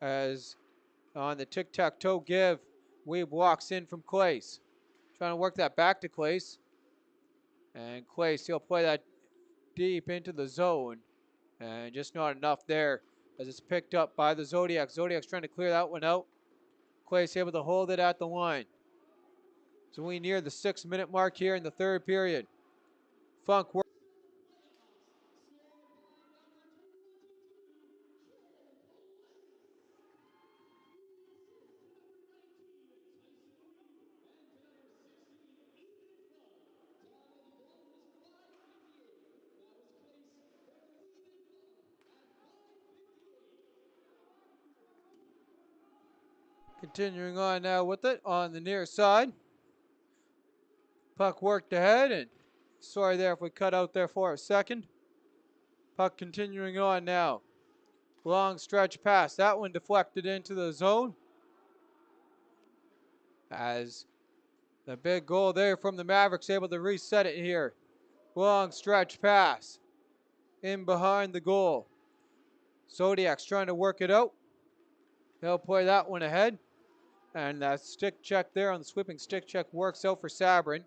As on the tic-tac-toe give, Weeb walks in from Clace. Trying to work that back to Clace. And Clace, he'll play that deep into the zone. And just not enough there as it's picked up by the Zodiacs. Zodiacs trying to clear that one out. Clace able to hold it at the line. So we near the 6-minute mark here in the third period. Funk work. Continuing on now with it on the near side. Puck worked ahead, and sorry there if we cut out there for a second. Puck continuing on now. Long stretch pass. That one deflected into the zone. As the big goal there from the Mavericks able to reset it here. Long stretch pass. In behind the goal. Zodiacs trying to work it out. They'll play that one ahead. And that stick check there on the sweeping stick check works out for Sabrin.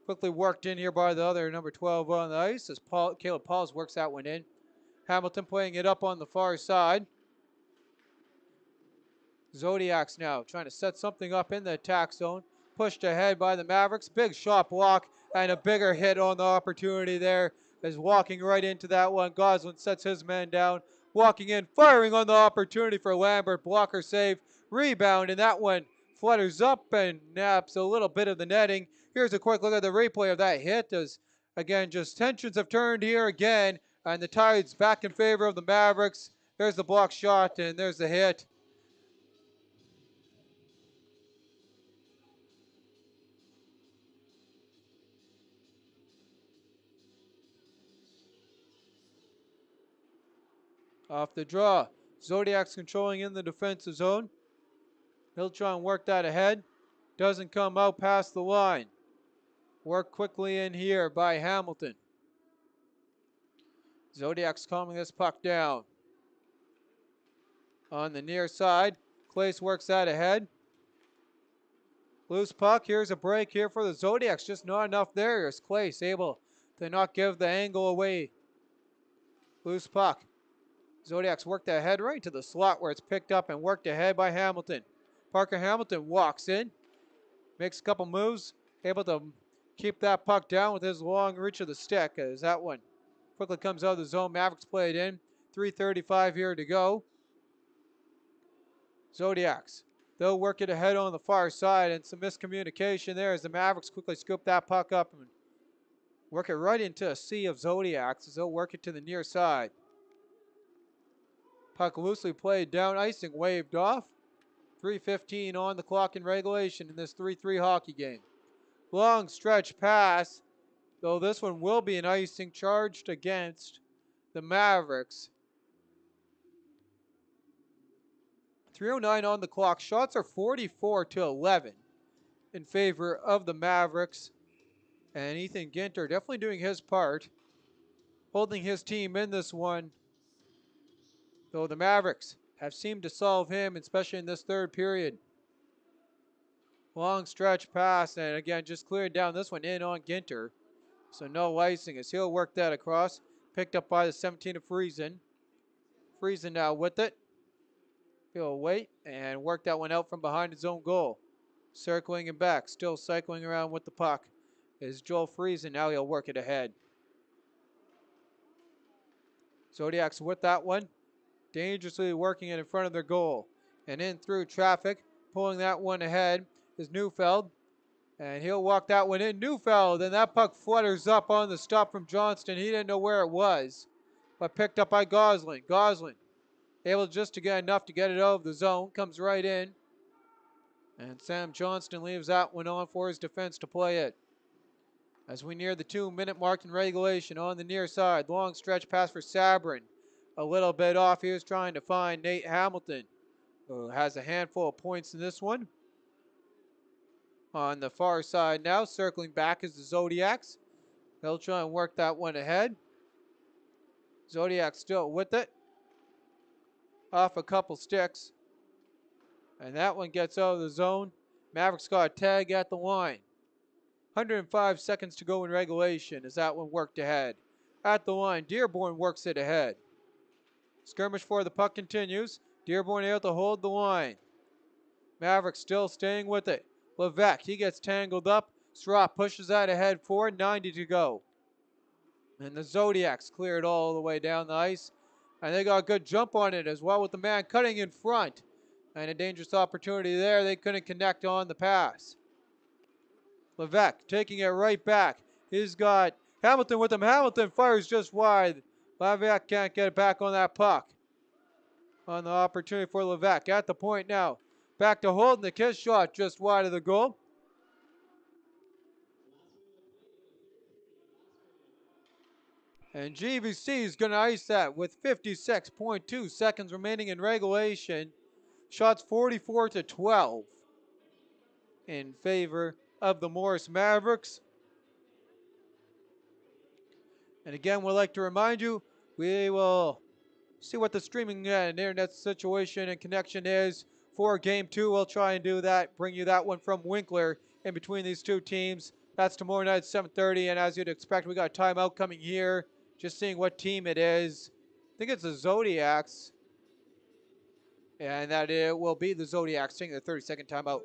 Quickly worked in here by the other number 12 on the ice as Caleb Pauls works that one in. Hamilton playing it up on the far side. Zodiacs now trying to set something up in the attack zone. Pushed ahead by the Mavericks. Big shot block and a bigger hit on the opportunity there. Is walking right into that one. Goslin sets his man down. Walking in, firing on the opportunity for Lambert. Blocker save. Rebound, and that one flutters up and naps a little bit of the netting. Here's a quick look at the replay of that hit. As again, just tensions have turned here again, and the tide's back in favor of the Mavericks. There's the block shot, and there's the hit. Off the draw. Zodiacs controlling in the defensive zone. He'll try and work that ahead. Doesn't come out past the line. Work quickly in here by Hamilton. Zodiacs calming this puck down. On the near side, Clace works that ahead. Loose puck. Here's a break here for the Zodiacs. Just not enough there. Here's Clace able to not give the angle away. Loose puck. Zodiacs work that head right to the slot where it's picked up and worked ahead by Hamilton. Parker Hamilton walks in, makes a couple moves, able to keep that puck down with his long reach of the stick as that one quickly comes out of the zone. Mavericks play it in. 3:35 here to go. Zodiacs, they'll work it ahead on the far side, and some miscommunication there as the Mavericks quickly scoop that puck up and work it right into a sea of Zodiacs as they'll work it to the near side. Puck loosely played down, icing waved off. 3:15 on the clock in regulation in this 3-3 hockey game. Long stretch pass, though this one will be an icing charged against the Mavericks. 3:09 on the clock. Shots are 44-11 in favor of the Mavericks. And Ethan Ginter definitely doing his part, holding his team in this one. Though the Mavericks have seemed to solve him, especially in this third period. Long stretch pass, and again, just cleared down this one in on Ginter. So no icing as he'll work that across. Picked up by the 17 of Friesen. Friesen now with it. He'll wait and work that one out from behind his own goal. Circling and back, still cycling around with the puck is Joel Friesen. Now he'll work it ahead. Zodiacs with that one. Dangerously working it in front of their goal. And in through traffic, pulling that one ahead is Neufeld. And he'll walk that one in. Neufeld, and that puck flutters up on the stop from Johnston. He didn't know where it was, but picked up by Goslin. Goslin able just to get enough to get it out of the zone. Comes right in. And Sam Johnston leaves that one on for his defense to play it. As we near the 2-minute mark in regulation on the near side. Long stretch pass for Sabrin. A little bit off. He was trying to find Nate Hamilton, who has a handful of points in this one. On the far side now, circling back is the Zodiacs. They'll try and work that one ahead. Zodiacs still with it. Off a couple sticks. And that one gets out of the zone. Mavericks got a tag at the line. 105 seconds to go in regulation as that one worked ahead. At the line, Dearborn works it ahead. Skirmish for the puck continues. Dearborn able to hold the line. Mavericks still staying with it. Levesque, he gets tangled up. Srop pushes that ahead for 90 to go. And the Zodiacs clear it all the way down the ice. And they got a good jump on it as well with the man cutting in front. And a dangerous opportunity there. They couldn't connect on the pass. Levesque taking it right back. He's got Hamilton with him. Hamilton fires just wide. Levesque can't get it back on that puck. On the opportunity for Levesque at the point now. Back to Holden. The kiss shot just wide of the goal. And GVC is going to ice that with 56.2 seconds remaining in regulation. Shots 44-12 in favor of the Morris Mavericks. And again, we'd like to remind you, we will see what the streaming and internet situation and connection is for Game 2. We'll try and do that, bring you that one from Winkler in between these two teams. That's tomorrow night at 7:30, and as you'd expect, we got a timeout coming here. Just seeing what team it is. I think it's the Zodiacs. And that it will be the Zodiacs taking the 30-second timeout.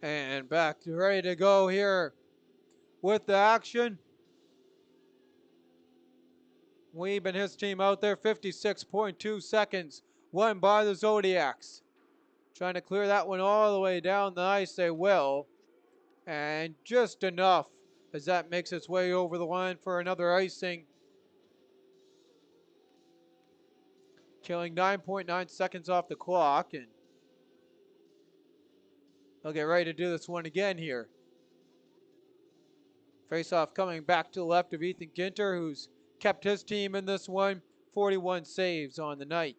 And back to ready to go here with the action. Weeb and his team out there, 56.2 seconds, won by the Zodiacs. Trying to clear that one all the way down the ice, they will. And just enough as that makes its way over the line for another icing. Killing 9.9 seconds off the clock, and they'll get ready to do this one again here. Face-off coming back to the left of Ethan Ginter, who's kept his team in this one. 41 saves on the night.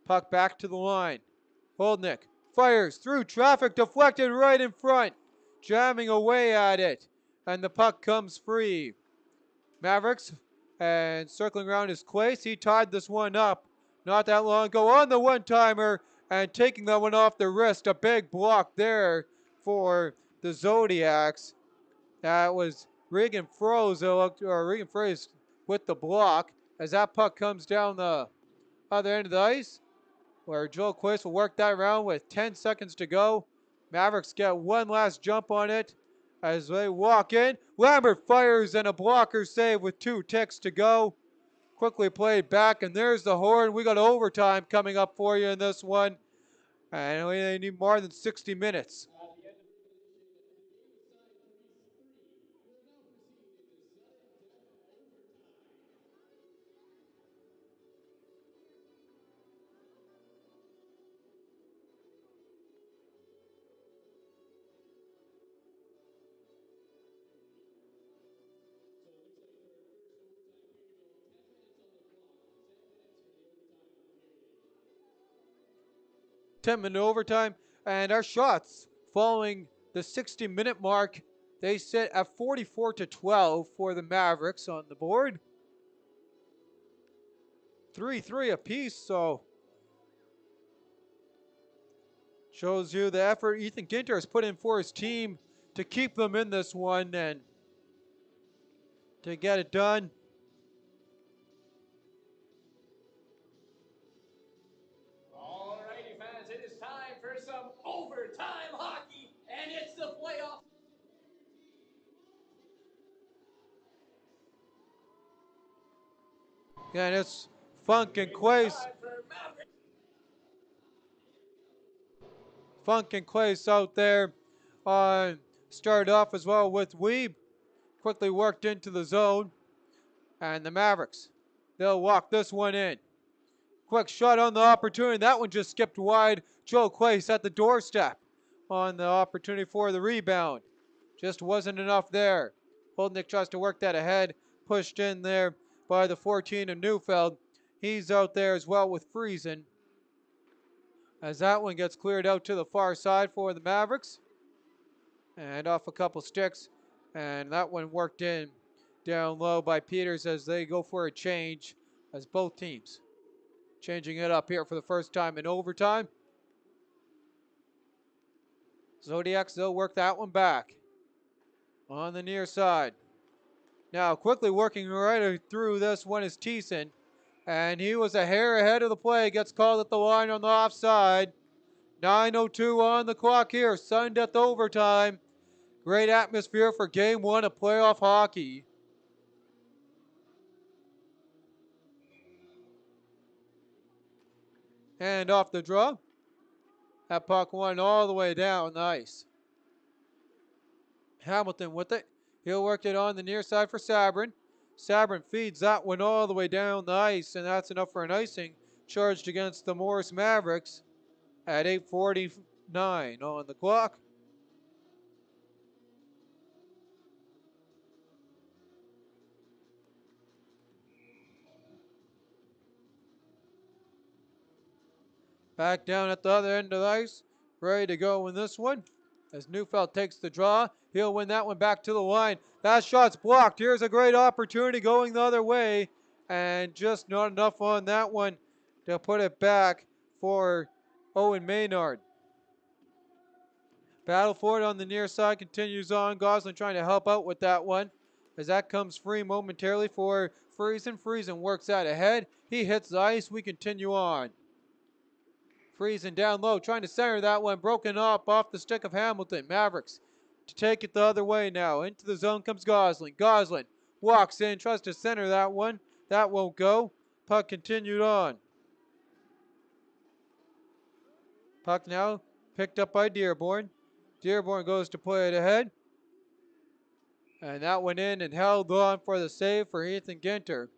Puck back to the line. Holdnick fires through traffic, deflected right in front. Jamming away at it. And the puck comes free. Mavericks, and circling around his Clace. He tied this one up not that long ago on the one-timer. And taking that one off the wrist. A big block there for the Zodiacs. That was Regan Froese with the block as that puck comes down the other end of the ice, where Joel Quist will work that around with 10 seconds to go. Mavericks get one last jump on it as they walk in. Lambert fires and a blocker save with 2 ticks to go. Quickly played back, and there's the horn. We got overtime coming up for you in this one, and we need more than 60 minutes. 10-minute overtime, and our shots following the 60-minute mark, they sit at 44-12 for the Mavericks on the board. 3-3 apiece, so shows you the effort Ethan Ginter has put in for his team to keep them in this one and to get it done. Alrighty, fans, it is time for some overtime hockey, and it's the playoffs. And it's Funk and Quace. Funk and Quace out there started off as well with Weeb. Quickly worked into the zone. And the Mavericks, they'll walk this one in. Quick shot on the opportunity. That one just skipped wide. Joe Quace at the doorstep on the opportunity for the rebound. Just wasn't enough there. Holdnick tries to work that ahead. Pushed in there by the 14 of Neufeld. He's out there as well with Friesen. As that one gets cleared out to the far side for the Mavericks. And off a couple sticks. And that one worked in down low by Peters as they go for a change as both teams changing it up here for the first time in overtime. Zodiacs, they'll work that one back on the near side. Now quickly working right through this one is Thiessen, and he was a hair ahead of the play, gets called at the line on the offside. 9:02 on the clock here, sudden death overtime. Great atmosphere for game 1 of playoff hockey. And off the draw. That puck went all the way down the ice. Hamilton with it. He'll work it on the near side for Sabrin. Sabrin feeds that one all the way down the ice, and that's enough for an icing charged against the Morris Mavericks at 8:49 on the clock. Back down at the other end of the ice, ready to go in this one. As Neufeld takes the draw, he'll win that one back to the line. That shot's blocked. Here's a great opportunity going the other way, and just not enough on that one to put it back for Owen Maynard. Battle for it on the near side continues on. Gosselin trying to help out with that one as that comes free momentarily for Friesen. Friesen works out ahead. He hits the ice. We continue on. Friesen down low, trying to center that one, broken up off the stick of Hamilton. Mavericks to take it the other way now. Into the zone comes Gosselin. Gosselin walks in, tries to center that one. That won't go. Puck continued on. Puck now picked up by Dearborn. Dearborn goes to play it ahead. And that went in and held on for the save for Ethan Ginter.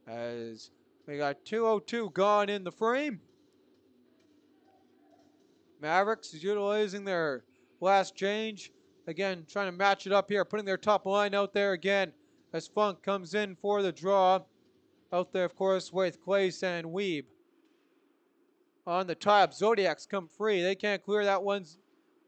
As we got 2:02 gone in the frame. Mavericks is utilizing their last change. Again, trying to match it up here, putting their top line out there again as Funk comes in for the draw. Out there, of course, with Clace and Weeb. On the top, Zodiacs come free. They can't clear that one.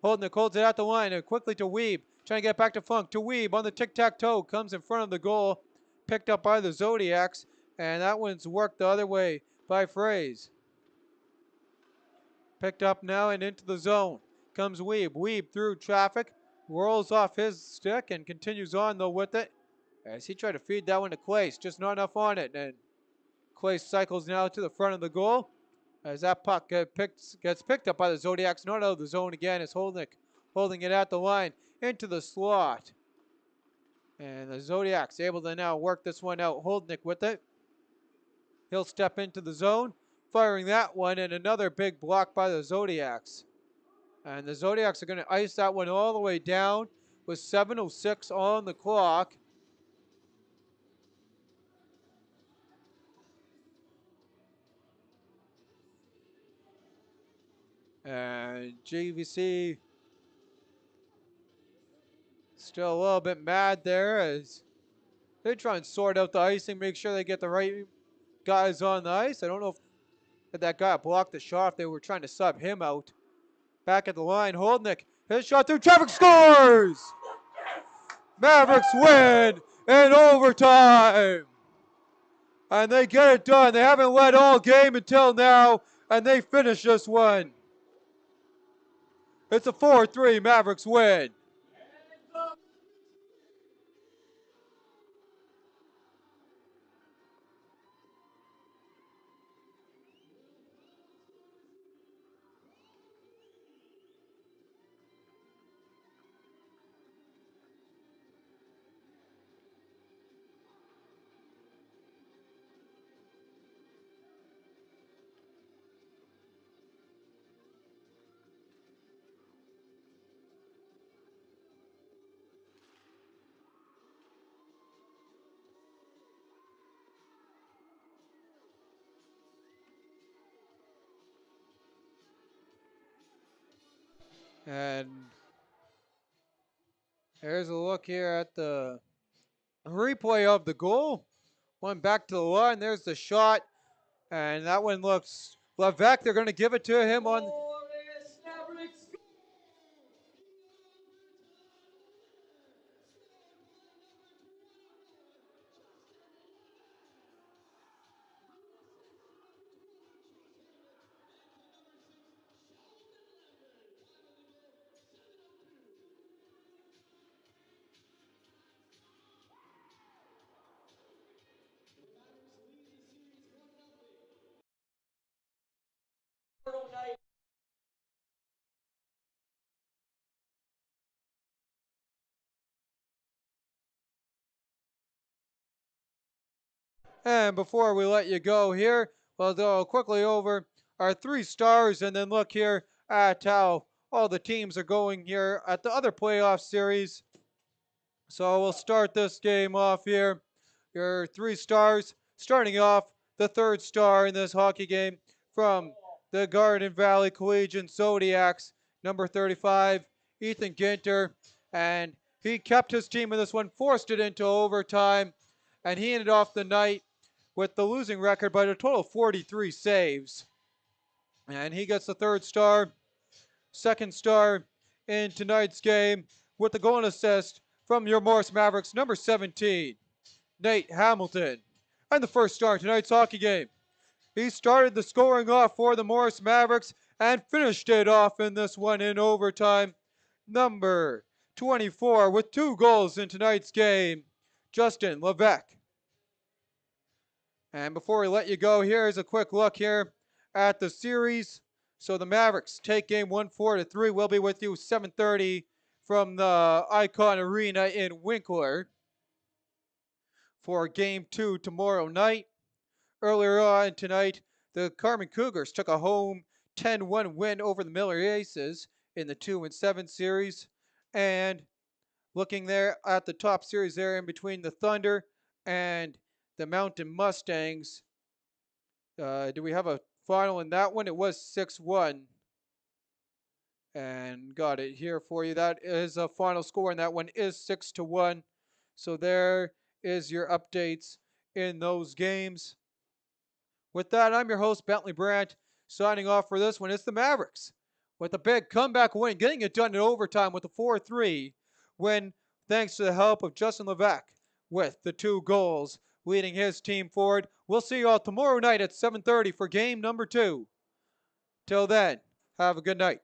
Holding holds it at the line and quickly to Weeb. Trying to get back to Funk. To Weeb on the tic-tac-toe. Comes in front of the goal. Picked up by the Zodiacs. And that one's worked the other way by Fraze. Picked up now and into the zone. Comes Weeb. Weeb through traffic. Rolls off his stick and continues on though with it. As he tried to feed that one to Clace. Just not enough on it. And Clace cycles now to the front of the goal. As that puck gets picked up by the Zodiacs. Not out of the zone again. It's holding it at the line. Into the slot. And the Zodiacs able to now work this one out. Holdnick with it. He'll step into the zone. Firing that one, and another big block by the Zodiacs. And the Zodiacs are going to ice that one all the way down with 7:06 on the clock. And GVC still a little bit mad there as they try and sort out the icing, make sure they get the right guys on the ice. I don't know if that guy blocked the shot, if they were trying to sub him out. Back at the line, Holdnick, his shot through traffic, scores! Mavericks win in overtime. And they get it done. They haven't led all game until now, and they finish this one. It's a 4-3 Mavericks win. And here's a look here at the replay of the goal. One back to the line. There's the shot. And that one looks Levesque. They're going to give it to him on. And before we let you go here, we'll go quickly over our 3 stars, and then look here at how all the teams are going here at the other playoff series. So we'll start this game off here. Your 3 stars, starting off the 3rd star in this hockey game from the Garden Valley Collegiate Zodiacs, number 35, Ethan Ginter, and he kept his team in this one, forced it into overtime, and he ended off the night with the losing record by a total of 43 saves. And he gets the 3rd star. 2nd star in tonight's game with the goal and assist from your Morris Mavericks, number 17, Nate Hamilton. And the 1st star in tonight's hockey game. He started the scoring off for the Morris Mavericks and finished it off in this one in overtime. Number 24 with 2 goals in tonight's game, Justin Levesque. And before we let you go, here's a quick look here at the series. So the Mavericks take game 1 4-3. We'll be with you 7:30 from the Icon Arena in Winkler for game 2 tomorrow night. Earlier on tonight, the Carmen Cougars took a home 10-1 win over the Miller Aces in the 2-7 series. And looking there at the top series there in between the Thunder and the Mountain Mustangs. Do we have a final in that one? It was 6-1. And got it here for you. That is a final score, and that one is 6-1. So there is your updates in those games. With that, I'm your host, Bentley Brandt, signing off for this one. It's the Mavericks with a big comeback win, getting it done in overtime with a 4-3 win, thanks to the help of Justin Levesque with the 2 goals, leading his team forward. We'll see you all tomorrow night at 7:30 for game number 2. Till then, have a good night.